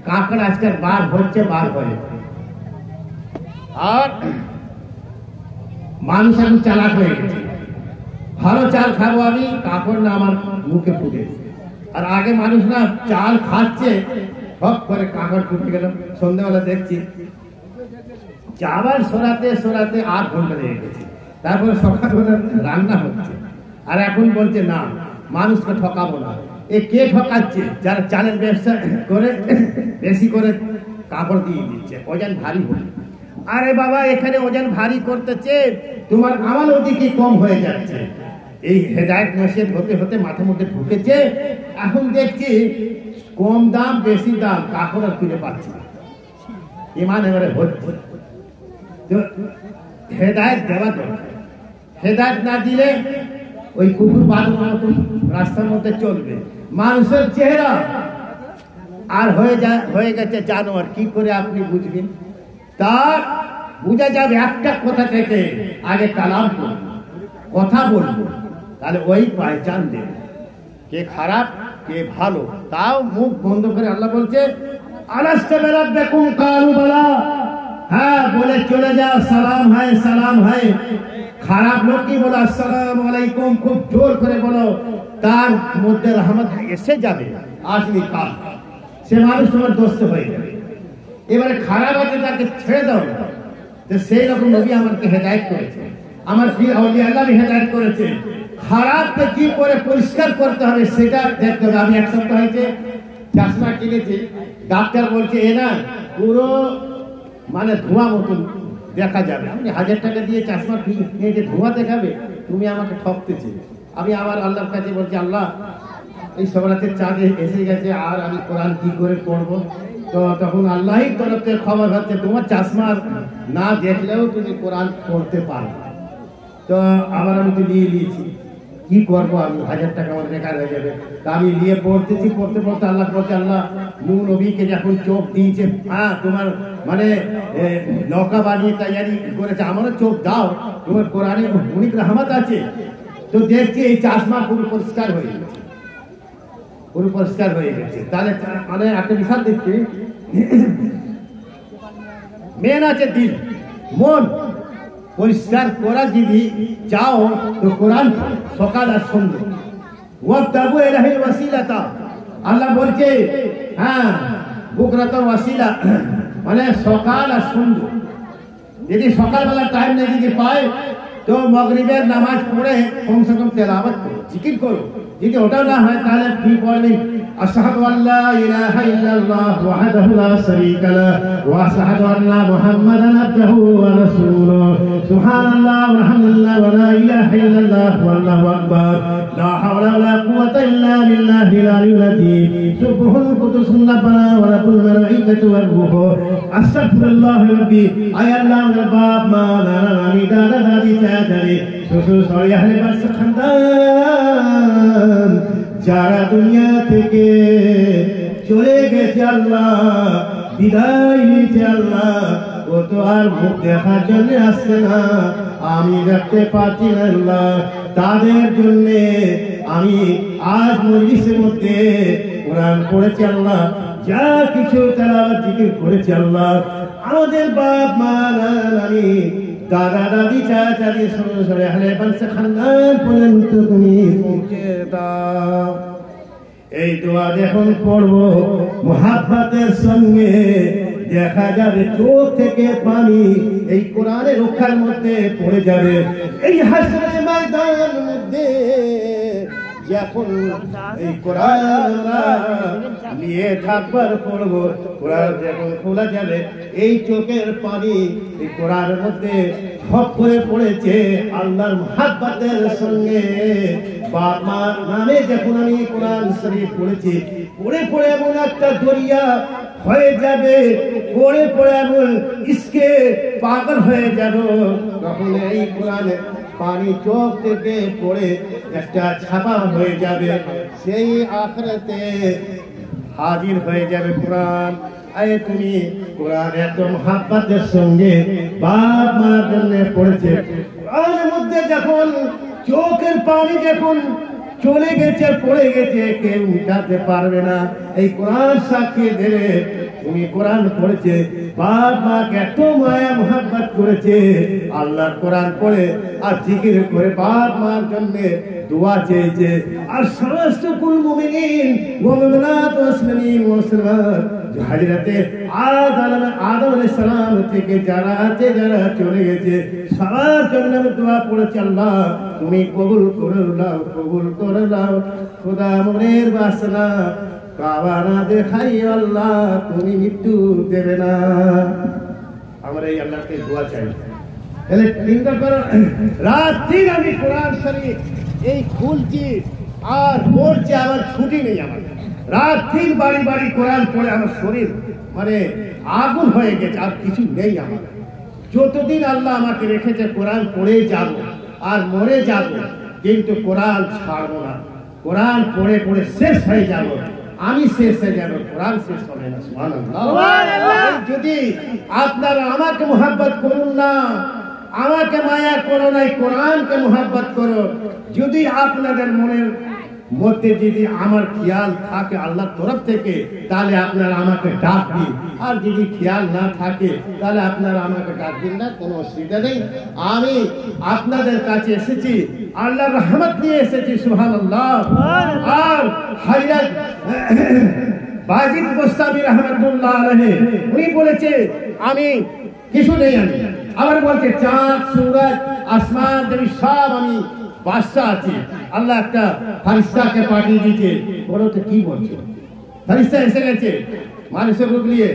কাঁকড়া আজকাল বার হচ্ছে, বার হয়। আর মানুষ এখন চালাক হয়ে গেছে, ভালো চাল খাবো আমি, কাপড় না আমার মুখে ফুটে। আর আগে মানুষ না চাল খাচ্ছে, হক করে কাপড় ফুটে গেল। সন্ধ্যাবেলা দেখছি চাবার সরাতে সরাতে 8 ঘন্টা লেগে গেছে, তারপরে সকালবেলা রান্না হচ্ছে। আর এখন বলছে না, মানুষকে ঠকাবো না। এ কে ঠকাচ্ছে? যারা চালের ব্যবসা করে বেশি করে কাপড় দিয়ে দিচ্ছে, ওজন ভারী হয়ে। আরে বাবা, এখানে ওজন ভারী করতেছে, তোমার আমল ওদিকে কম হয়ে যাচ্ছে। এই হেদায়েত নসিহত হতে হতে মাথার মধ্যে ঢুকেছে। এখন দেখছি কম দাম বেশি দাম কাপড় আর কিনে পাচ্ছি না। ইমান এবারে হচ্ছে, হেদায়েত দেওয়া দরকার। হেদায়েত না দিলে ওই কুকুর বাদুর মতো রাস্তার মধ্যে চলবে। মানুষের চেহারা আর হয়ে গেছে জানোয়ার। কি করে আপনি বুঝবেন? তার বুঝা যাবে একটা কথা থেকে, আগে কালাম করব, কথা বলবো, তাহলে ওই পহচান দেবে কে খারাপ কে ভালো। তাও মুখ বন্ধ করে আল্লাহ বলছে আলাস্তা বিরাব্বিকুম কালু বালা, হ্যাঁ বলে চলে যাও, সালাম হায় সালাম হায়। খারাপ লোক কি বলো আসসালামু আলাইকুম, খুব জোর করে বলো, তার মধ্যে রহমত এসে যাবে। আসলে কাল সে মানুষ তোমার দোস্ত হয়ে যাবে। এবারে খারাপ আছে তাকে ছেড়ে দাও। সেই রকম নবী আমাকে হেদায়েত করেছে, আমার পীর আউলিয়া আল্লাহ হেদায়েত করেছে। খারাপকে কি করে পরিষ্কার করতে হবে সেটা দেখতে হবে। আমি এক সপ্তাহ হয়েছে চশমা কিনেছি, ডাক্তার বলছে এ না পুরো মানে ধোঁয়া মতন দেখা যাবে। আপনি 1000 টাকা দিয়ে চশমা কিনে ধোঁয়া দেখাবে, তুমি আমাকে ঠকতেছে। আমি আমার আল্লাহর কাছে বলছি, আল্লাহ এই সবরাতের চাঁদ এসে গেছে, আর আমি কোরআন কি করে পড়বো? তো তখন আল্লাহই তরফ থেকে খবর হচ্ছে তোমার চশমা না দেখলেও তুমি কোরআন পড়তে পারো। তো আবার আমি তো নিয়ে নিয়েছি, কি করবো আমি, 1000 টাকা আমার বেকার হয়ে যাবে। তা আমি নিয়ে পড়তেছি, পড়তে পড়তে আল্লাহ বলছে, আল্লাহ নূহ নবীকে যখন চোখ দিয়েছে, হ্যাঁ তোমার মানে নৌকা বানিয়ে তৈরি করেছে, আমারও চোখ দাও, তোমার কোরআনে অনেক রহমত আছে। তো দেখছি এই চশমা পুরো পরিষ্কার হয়ে গেছে, পুরো পরিষ্কার হয়ে গেছে। তাহলে মানে একটা বিষয় দেখছি, মেন আছে দিল, মন পরিষ্কার করা যদি চাও তো কোরআন সকাল আর সন্ধ্যা ওয়াক্তাবু ইলাহিল ওয়াসিলাতা, আল্লাহ বলছে হ্যাঁ বুকরাতুল ওয়াসিলা মানে সকাল আর সন্ধ্যা। যদি সকালবেলা টাইম না যদি পায় তো মাগরিবের নামাজ পড়ে কমসে কম তেলাওয়াত করো, জিকির করো। যদি ওটাও না হয় তাহলে কি পড়বে, আশহাদু আল্লা ইলাহা ইল্লাল্লাহ ওয়াহদাহু লা শারীকা লাহু ওয়া আশহাদু আন্না মুহাম্মাদান আবদুহু ওয়া রাসূলুহু সুবহানাল্লাহ ওয়ালহামদুলিল্লাহ ওয়া লা ইলাহা ইল্লাল্লাহ ওয়াল্লাহু আকবার লা হাওলা ওয়া লা কুওয়াতা ইল্লা বিল্লাহিল আলিয়্যিল আযীম সুবহানাল কুদুসুন রাব্বানা ওয়া রাব্বুল মালাইকাতু ওয়ার রূহু আস্তাগফিরুল্লাহ রাব্বি। আয় আল্লাহ আমার বাপ মা নানি দাদা দাদি চাচারে শ্বশুর শাশুড়ি আহলে বাড়ি খানদান যারা দুনিয়া থেকে চলে গেছে আল্লাহ, বিদায় নিয়েছে আল্লাহ, ও তো আর মুখ দেখার জন্য আসছে না, আমি দেখতে পাচ্ছি না আল্লাহ। তাদের জন্য আমি আজ মজলিসের মধ্যে কোরআন পড়েছি আল্লাহ, যা কিছু তেলাওয়াত জিকির করেছি আল্লাহ, আমাদের বাপ মা নানি দাদা দাদি চাচাদি শ্বশুর আহলে বাড়ি খানদান পর্যন্ত তুমি পৌঁছে দাও। এই দোয়া যখন পড়বো মুহাব্বতের সঙ্গে দেখা যাবে চোখ থেকে পানি এই কোরআনের রক্ষার মধ্যে পড়ে যাবে। এই হাসরের ময়দানের মধ্যে যখন এই কোরআন নিয়ে থাকবার পড়বো, কোরআন যখন খোলা যাবে এই চোখের পানি এই কোরআনের মধ্যে সব করে পড়েছে আল্লাহর মুহাব্বতের সঙ্গে। বাপ মা নামে যখন আমি কোরআন শরীফ পড়েছি, পড়ে পড়ে এমন একটা দরিয়া হয়ে যাবে, পড়ে পড়ে এমন ইসকে পাগল হয়ে যাব, তখন এই কোরআনে পানি চোখ থেকে পড়ে একটা ছাপা হয়ে যাবে, সেই আখিরাতে হাজির হয়ে যাবে কোরআন। আরে তুমি কোরআন এত মুহাব্বতের সঙ্গে বাপ মার জন্য পড়েছে, কোরআনের মধ্যে যখন চোখের পানি যখন চলে গেছে পড়ে গেছে, কেউ উঠাতে পারবে না। এই কোরআন সাক্ষী দেবে তুমি কোরআন পড়েছে, বাপ মাকে এত মায়া মুহাব্বত করেছে, আল্লাহর কোরআন পড়ে আর জিকির করে বাপ মার জন্য দোয়া চেয়েছে। আর সমস্ত কুল মুমিনিন ওয়া মুমিনাত ওয়া মুসলিমিন ওয়া মুসলিমাত হযরতে আদম আলাইহিস সালাম থেকে যারা আছে যারা চলে গেছে সবার জন্য দোয়া পড়েছে, আল্লাহ তুমি কবুল করে নাও, কবুল করে নাও। খোদা মনের বাসনা কাবানা দেখাই আল্লাহ, তুমি মৃত্যু দেবে না। আমরা এই আল্লাহকে দোয়া চাই। তাহলে চিন্তা করো, রাত দিন আমি কোরআন শরীফ এই খুলছি আর পড়ছি, আমার ছুটি নেই। আমার রাত দিন বাড়ি বাড়ি কোরআন পড়ে আমার শরীর মানে আগুন হয়ে গেছে, আর কিছু নেই আমার। যতদিন আল্লাহ আমাকে রেখেছে কোরআন পড়ে যাব আর মরে যাব, কিন্তু কোরআন ছাড়বো না। কোরআন পড়ে পড়ে শেষ হয়ে যাব, আমি শেষ হয়ে যাব, কোরআন শেষ হবে না। সুবহানাল্লাহ। যদি আপনারা আমাকে মুহাব্বত করুন না, আমাকে মায়া করো নাই, কোরআনকে মুহাব্বত করো। যদি আপনাদের মনের মধ্যে যদি আমার খেয়াল থাকে আল্লাহর তরফ থেকে, তাহলে আপনারা আমাকে ডাকবেন, আর যদি খেয়াল না থাকে তাহলে আপনারা আমাকে ডাকবেন না, কোনো অসুবিধা নেই। আমি আপনাদের কাছে এসেছি, আল্লাহর রহমত নিয়ে এসেছি। সুবহানাল্লাহ। আর হযরত বাজিদ গোস্তামি রাহমাতুল্লাহ আলাইহি উনি বলেছে আমি কিছু নেই, আমি আবার বলছে চাঁদ সূরজ আসমান জমিন সব আমি বাদশাহ আছি। আল্লাহ একটা ফেরেশতাকে পাঠিয়ে দিয়েছে, বলো তো কি বলছো? ফেরেশতা এসে গেছে মানুষের রূপ নিয়ে,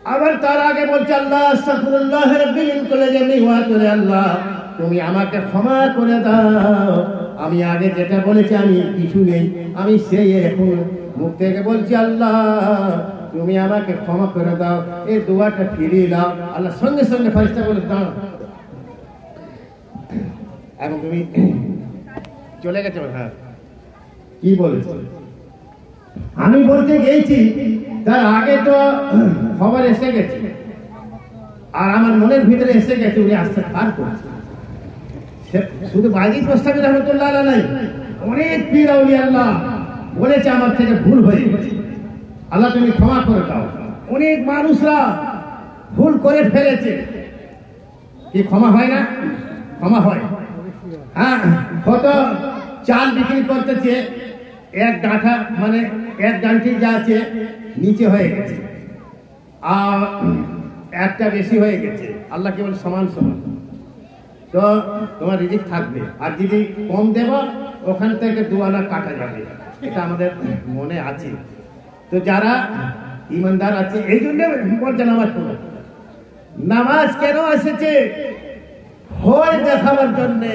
আবার তার আগে বলছে আল্লাহ আস্তাগফিরুল্লাহ রাব্বি মিন কুল্লি যামবি ওয়া আতুবু আল্লাহ তুমি আমাকে ক্ষমা করে দাও, আমি আগে যেটা বলেছি আমি কিছু নেই, আমি সেই এখন মুখ থেকে বলছি আল্লাহ তুমি আমাকে ক্ষমা করে দাও, এই দোয়াটা ফিরিয়ে দাও। আল্লাহ সঙ্গে সঙ্গে ফেরেশতা বলে দাও এখন তুমি চলে গেছো। হ্যাঁ কি বলেছো? আমি বলতে গেছি তার আগে তো খবর এসে গেছে আর আমার মনের ভিতরে এসে গেছে উনি আস্তে পার করছে। শুধু বাইজি প্রস্তাবী রহমতুল্লাহ আলাইহি অনেক পীর আউলিয়া আল্লাহ বলেছে আমার থেকে ভুল হয়ে গেছে, আল্লাহ তুমি ক্ষমা করে দাও। অনেক মানুষরা ভুল করে ফেলেছে, কি ক্ষমা হয় না? ক্ষমা হয়। হ্যাঁ কত চাল বিক্রি করতেছে, এক ডাঁটা মানে এক ডাঁটি যা আছে নিচে হয়ে গেছে আর একটা বেশি হয়ে গেছে, আল্লাহ কেবল সমান সমান, তো তোমার রিজিক থাকবে, আর যদি কম দেব ওখান থেকে 2 আনা কাটা যাবে, এটা আমাদের মনে আছে। তো যারা ইমানদার আছে এই জন্য বলছে নামাজ পড়ো। নামাজ কেন এসেছে? হয় দেখাবার জন্যে।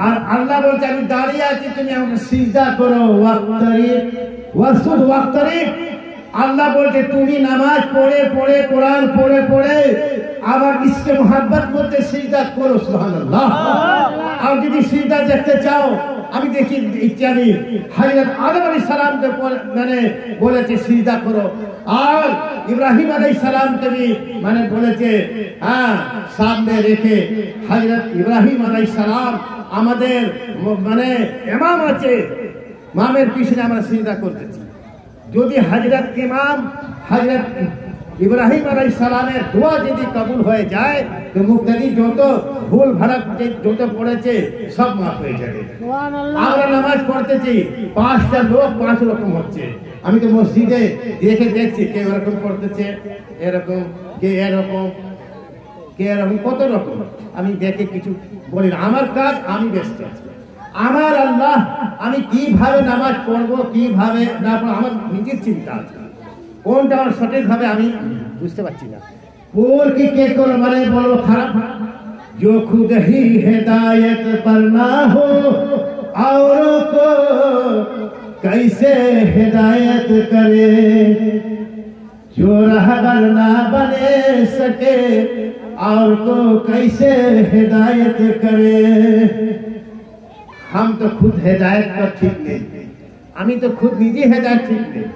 আর আল্লাহ বলছে আমি দাঁড়িয়ে আছি তুমি আমাকে সিজদা করো, ওয়াক্তারিব ওয়াসুদ ওয়াক্তারিব। আল্লাহ বলছে তুমি নামাজ পড়ে পড়ে কোরআন পড়ে পড়ে আমার ইশকে মোহাব্বত করতে সিজদা করো, সুবহানাল্লাহ। আর যদি সিজদা দেখতে চাও আমি দেখি ইত্যাদি হযরত আদম আলাইহিস সালামকে মানে বলেছে সিজদা করো, আর ইব্রাহিম আলাইহিস সালামকে भी মানে বলেছে হ্যাঁ সামনে রেখে। হযরত ইব্রাহিম আলাইহিস সালাম আমাদের মানে ইমাম আছে, ইমামের পিছনে আমরা সিজদা করতেছি। যদি হযরত ইমাম হযরত ইব্রাহিম আলাইহিস সালামের দোয়া যদি কবুল হয়ে যায় তো মুক্তাদি যত ভুল ভাড়া যত পড়েছে সব মাফ হয়ে যাবে। আমরা নামাজ পড়তেছি 5টা লোক 5 রকম হচ্ছে, আমি তো মসজিদে দেখছি কে এরকম পড়তেছে, এরকম কে এরকম কে এরকম কত রকম, আমি দেখে কিছু বলি না। আমার কাজ আমি ব্যস্ত আছি, আমার আল্লাহ আমি কিভাবে নামাজ পড়বো কিভাবে না পড়বো আমার নিজের চিন্তা আছে, কোনটা আমার সঠিক ভাবে আমি বুঝতে পারছি না। ওর কি কে করে মানে বলবো খারাপ? जो खुद ही हिदायत पर ना हो औरों को कैसे हिदायत करे, जो रहबर ना बने सके और को कैसे हिदायत करे। हम तो खुद हिदायत पर ठीक नहीं, আমি তো খুদ নিজে হেদায়েত ঠিক নেই,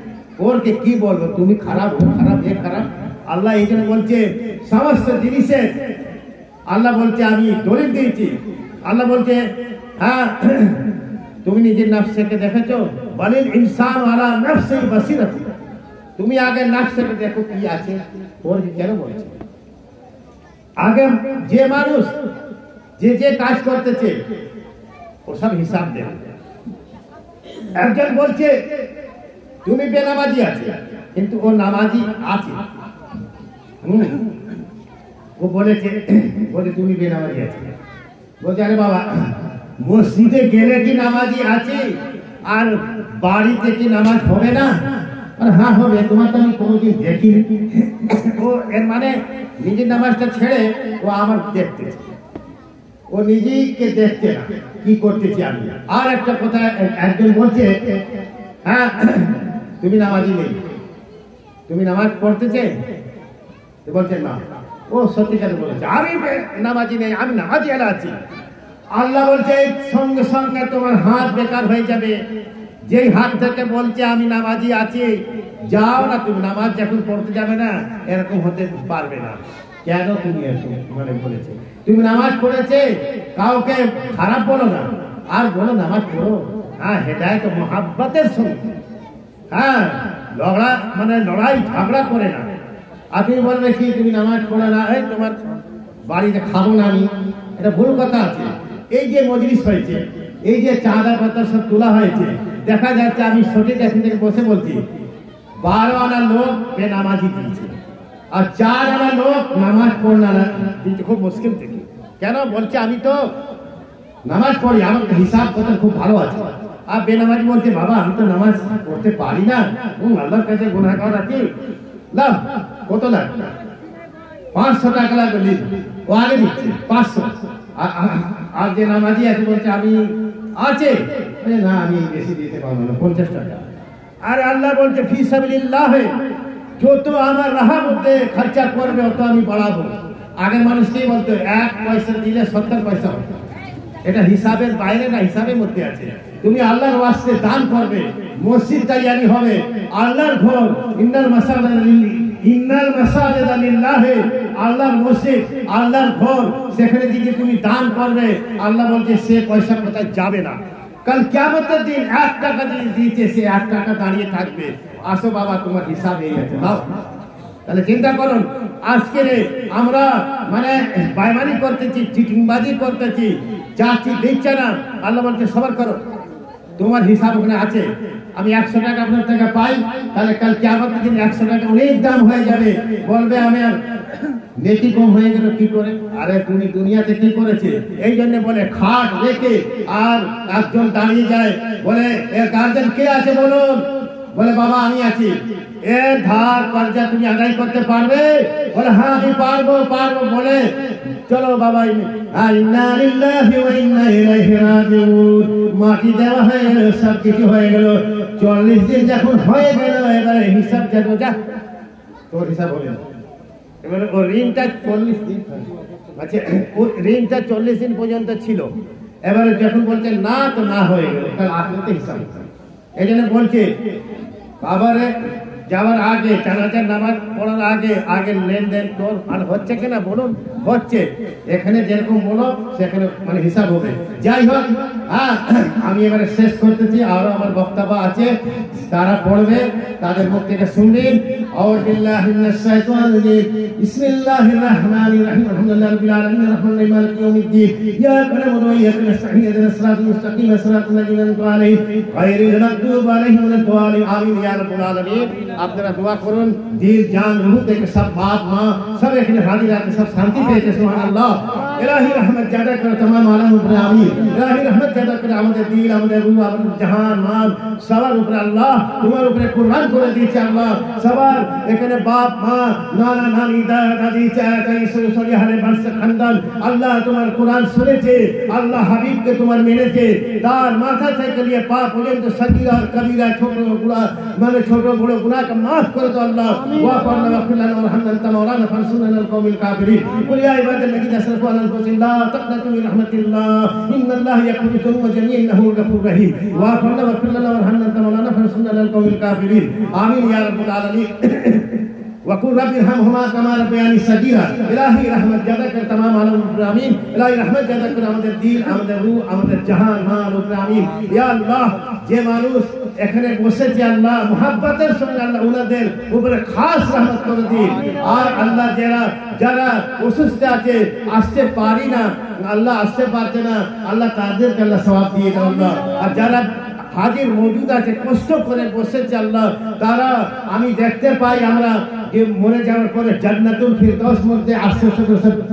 ওরকে কি বলবো তুমি খারাপ ও খারাপ এ খারাপ। আল্লাহ এই জন্য বলছে সমস্ত জিনিসের আল্লাহ বলছে আমি দলিল দিয়েছি। আল্লাহ বলছে হ্যাঁ তুমি নিজের নফসকে দেখেছো, বলিল ইনসান আলা নফসি বসিরত, তুমি আগে নফসকে দেখো কি আছে। ওর কেন বলছে আগে যে মানুষ যে যে কাজ করতেছে ও সব হিসাব দেবে। একজন বলছে তুমি বেনামাজি আছে কিন্তু ও নামাজি আছে, ও বলেছে বলে তুমি বেনামাজি আছে, বলছে আরে বাবা মসজিদে গেলে কি নামাজি আছে আর বাড়িতে কি নামাজ হবে না? হ্যাঁ হবে, তোমার তো আমি কোনোদিন দেখিনি। ও এর মানে নিজের নামাজটা ছেড়ে ও আমার দেখতেছে, ও নিজেকে দেখতে না কি করতেছি আমি। আর একটা কথা একজন বলছে হ্যাঁ তুমি নামাজি নেই, তুমি নামাজ পড়তেছে, বলছে না, ও সত্যিকার বলেছে আমি নামাজি নেই, আমি নামাজি এলা আছি। আল্লাহ বলছে সঙ্গে সঙ্গে তোমার হাত বেকার হয়ে যাবে। যেই হাত থেকে বলছে আমি নামাজি আছি, যাও না তুমি নামাজ যখন পড়তে যাবে না এরকম হতে পারবে না। কেন তুমি এরকম মানে বলেছে? তুমি নামাজ পড়েছে কাউকে খারাপ বলো না, আর বলো নামাজ পড়ো। হ্যাঁ হেদায়েত মোহাব্বতের সঙ্গে, হ্যাঁ ঝগড়া মানে লড়াই ঝগড়া করে না। আপনি বলবে কি তুমি নামাজ পড়ো না, এই তোমার বাড়িতে খাবো না আমি, এটা ভুল কথা আছে। এই যে মজলিস হয়েছে, এই যে চাঁদা পাতা সব তোলা হয়েছে, দেখা যাচ্ছে আমি সঠিক এখন থেকে বসে বলছি 12 আনা লোক বেনামাজি দিয়েছে আর 4 আনা লোক নামাজ পড়না দিতে খুব মুশকিল থেকে। কেন বলছে আমি তো নামাজ পড়ি, আমার হিসাব কথা খুব ভালো আছে। আর বেনামাজি বলছে বাবা আমি তো নামাজ পড়তে পারি না, আল্লাহর কাছে গুনাহগার আছি। লাভ কত লাখ 500 টাকা লাগবে ও আগে দিচ্ছে 500 আর যে নামাজি আছে বলছে আমি আছে না আমি বেশি দিতে পারবো না 50 টাকা আর আল্লাহ বলছে ফি সাবিলিল্লাহ যত আমার রাহার মধ্যে খরচা করবে অত আমি বাড়াবো আগের মানুষকেই বলতো 1 পয়সা দিলে 70 পয়সা হবে এটা হিসাবের বাইরে না হিসাবের মধ্যে আছে তুমি আল্লাহর ওয়াস্তে দান করবে মসজিদ তৈরি হবে আল্লাহর ঘর ইন্নাল মাসাজিদা লিল্লাহ আল্লাহর মসজিদ আল্লাহর ঘর সেখানে দিকে তুমি দান করবে আল্লাহ বলছে সে পয়সা কোথায় যাবে না কাল কিয়ামতের দিন 1 টাকা দিয়েছে সে 1 টাকা দাঁড়িয়ে থাকবে আসো বাবা তোমার হিসাব এই আছে নাও তাহলে চিন্তা করুন আজকে আমরা মানে বাইমানি করতেছি চিটিংবাজি করতেছি যাচ্ছি দিচ্ছে না আল্লাহ বলছে সবার করো তোমার হিসাব ওখানে আছে আমি 100 টাকা আপনার থেকে পাই তাহলে কাল কিয়ামতের দিন 100 টাকা অনেক দাম হয়ে যাবে বলবে আমি আর নেকি কম হয়ে গেল কি করে আরে তুমি দুনিয়াতে কি করেছে এই জন্য বলে খাট রেখে আর একজন দাঁড়িয়ে যায় বলে এর গার্জেন কে আছে বলুন বলে বাবা আমি আছি এর ধার কর্জা তুমি আদায় করতে পারবে বলে হ্যাঁ আমি পারবো বলে চলো বাবা ইন্না লিল্লাহি ওয়া ইন্না ইলাইহি রাজিউন মাটি দেওয়া হয়ে গেল সব কিছু হয়ে গেল 40 দিন যখন হয়ে গেল এবারে হিসাব যাবো যা তোর হিসাব হবে এবারে ওর ঋণটা 40 দিন আচ্ছা ওর ঋণটা 40 দিন পর্যন্ত ছিল এবারে যখন বলছে না তো না হয়ে গেল কাল আখিরাতে হিসাব এই জন্য বলছে বাবারে যাওয়ার আগে জানাজার নামাজ পড়ার আগে লেনদেন তোর আর হচ্ছে কিনা বলুন হচ্ছে এখানে যেরকম বলো সেখানে মানে হিসাব হবে যাই হোক আমি এবারে শেষ করতেছি আরো আমার বক্তব্য আছে তারা পড়বে তাদের মুখ থেকে শুনবেন আউযু বিল্লাহি মিনাশ শাইতানির রাজিম বিসমিল্লাহির রহমানির রহিম আলহামদুলিল্লাহি রাব্বিল আলামিন আররাহমানির রহিম মালিকি ইয়াউমিদ্দিন ইয়্যাকা না'বুদু ওয়া ইয়্যাকা নাস্তাঈন ইহদিনাস সিরাতাল মুস্তাকিম সিরাতাল লাযীনা আন'আমতা আলাইহিম গায়রিল মাগদুবি আলাইহিম ওয়ালাদ-দাল্লিন আমিন ইয়া রাব্বাল আলামিন আপনারা দোয়া করুন দিল জান রূহ থেকে সব বাপ মা সব এখানে হাজির আছে সব শান্তি পেয়েছে সুবহানাল্লাহ ইলাহি রহমত জাদা করে तमाम আলম উপরে আমিন ইলাহি রহমত জাদা করে আমাদের দিল আমাদের রূহ আমাদের জাহান মাল সবার উপরে আল্লাহ তোমার উপরে কুরবান করে দিয়েছে আল্লাহ সবার এখানে বাপ মা নানা নানি দাদা দাদি চাচা সরি হারে বংশ খানদান আল্লাহ তোমার কোরআন শুনেছে আল্লাহ হাবিবকে তোমার মেনেছে তার মাথা থেকে নিয়ে পা পর্যন্ত সগীরা আর কবিরা ছোট গুনাহ মানে ছোট বড় গুনাহ কে maaf করে দাও আল্লাহ ওয়া ফারনা ওয়া কুল্লানা ওয়ারহামনা আনতা মাওলানা ফানসুরনা আলাল কওমিল কাফিরিন কুল ইয়া ইবাদাল্লাযিনা আসরাফু আলা আনফুসিহিম লা তাকনাতু মিন রাহমাতিল্লাহ ইন্নাল্লাহা ইয়াগফিরু যুনুবা জামিআন ইন্নাহু গফুরুর রহিম ওয়া ফারনা ওয়া কুল্লানা ওয়ারহামনা আনতা মাওলানা ফানসুরনা আলাল কওমিল কাফিরিন আমিন ইয়া রাব্বাল আলামিন وقل رب ارحمهما كما ربياني صغيرا الهي رحمت জাদা কর तमाम আলম আমিন الهي রহমত জাদা কর আমাদের দিল আমাদের রূহ আমাদের জাহান মাল আমিন ইয়া আল্লাহ যে মানুষ এখানে বসেছে আল্লাহ মুহাব্বতের সঙ্গে আল্লাহ উনাদের উপরে খাস রহমত করে দিন আর আল্লাহ যারা অসুস্থ আছে আসতে পারি না আল্লাহ আসতে পারছে না আল্লাহ তাদেরকে আল্লাহ সওয়াব দিয়ে দাও আল্লাহ আর যারা হাজির মওজুদ আছে কষ্ট করে বসেছে আল্লাহ তারা আমি দেখতে পাই আমরা যে মরে যাওয়ার পরে জান্নাতুল ফিরদাউস মধ্যে আস্তে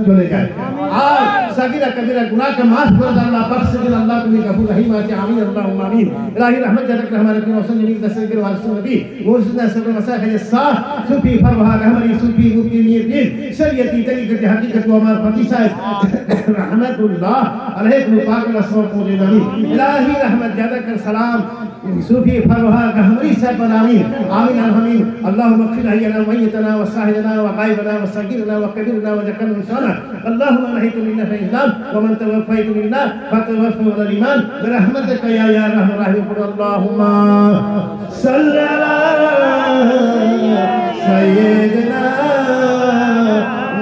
চলে যায় আর সাগীরা কবিরা গুনাহকে maaf করে দাও আল্লাহ বখশ দিন আল্লাহ তুমি গফুর রহিম আছে আমিন আল্লাহুম্মা আমিন ইলাহি রহমত জাদা কর हमारे पे वसन नबी तस्वीर वाल नबी मौजूदा सब मसाइल साफ सुफी फरहा हमारी सुफी मुफ्ती मीर दिन शरीयती तरीक़त हकीकत व मारफती साहब रहमतुल्लाह अलैहि पाक रसूल मौजूद नबी इलाही रहमत जादा कर सलाम सूफी फरहा हमारी साहब आमीन आमीन आमीन اللهم اغفر لنا وميتنا وصاحبنا وغائبنا وصغيرنا وكبيرنا وذكرنا انسانا اللهم نهيت منا في الاسلام ومن توفيت منا فتوفه على الايمان برحمتك يا ارحم الراحمين اللهم صل على سيدنا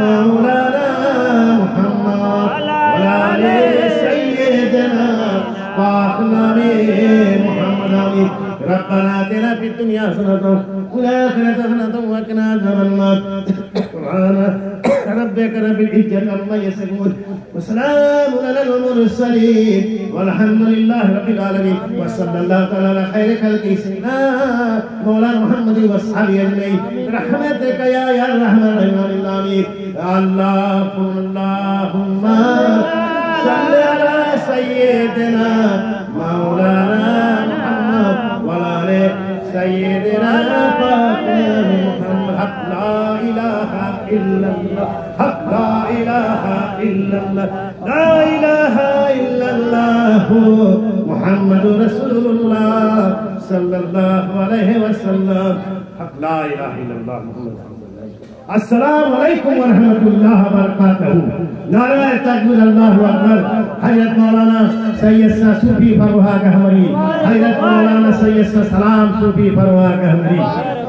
مولانا محمد وعلى سيدنا فاطمه محمد آمين ربنا آتنا في الدنيا حسنة وفي الآخرة حسنة وقنا عذاب النار سبحان ربك رب العزة عما يصفون وسلام على المرسلين والحمد لله رب العالمين وصلى الله تعالى على خير خلقه سيدنا مولانا محمد واصحابه اجمعين برحمتك يا ارحم الراحمين آمين اللهم صل على سيدنا مولانا محمد وعلى سيدنا محمد لا إله لا إله إلا الله لا إله إلا الله محمد رسول الله صلى الله عليه وسلم لا إله إلا الله محمد رسول الله السلام عليكم ورحمة الله وبركاته नारा तकबीर अल्लाहु अकबर हज़रत मौलाना सैयद सूफी फरवा कहमरी हज़रत मौलाना सैयद सलाम सूफी फरवा कहमरी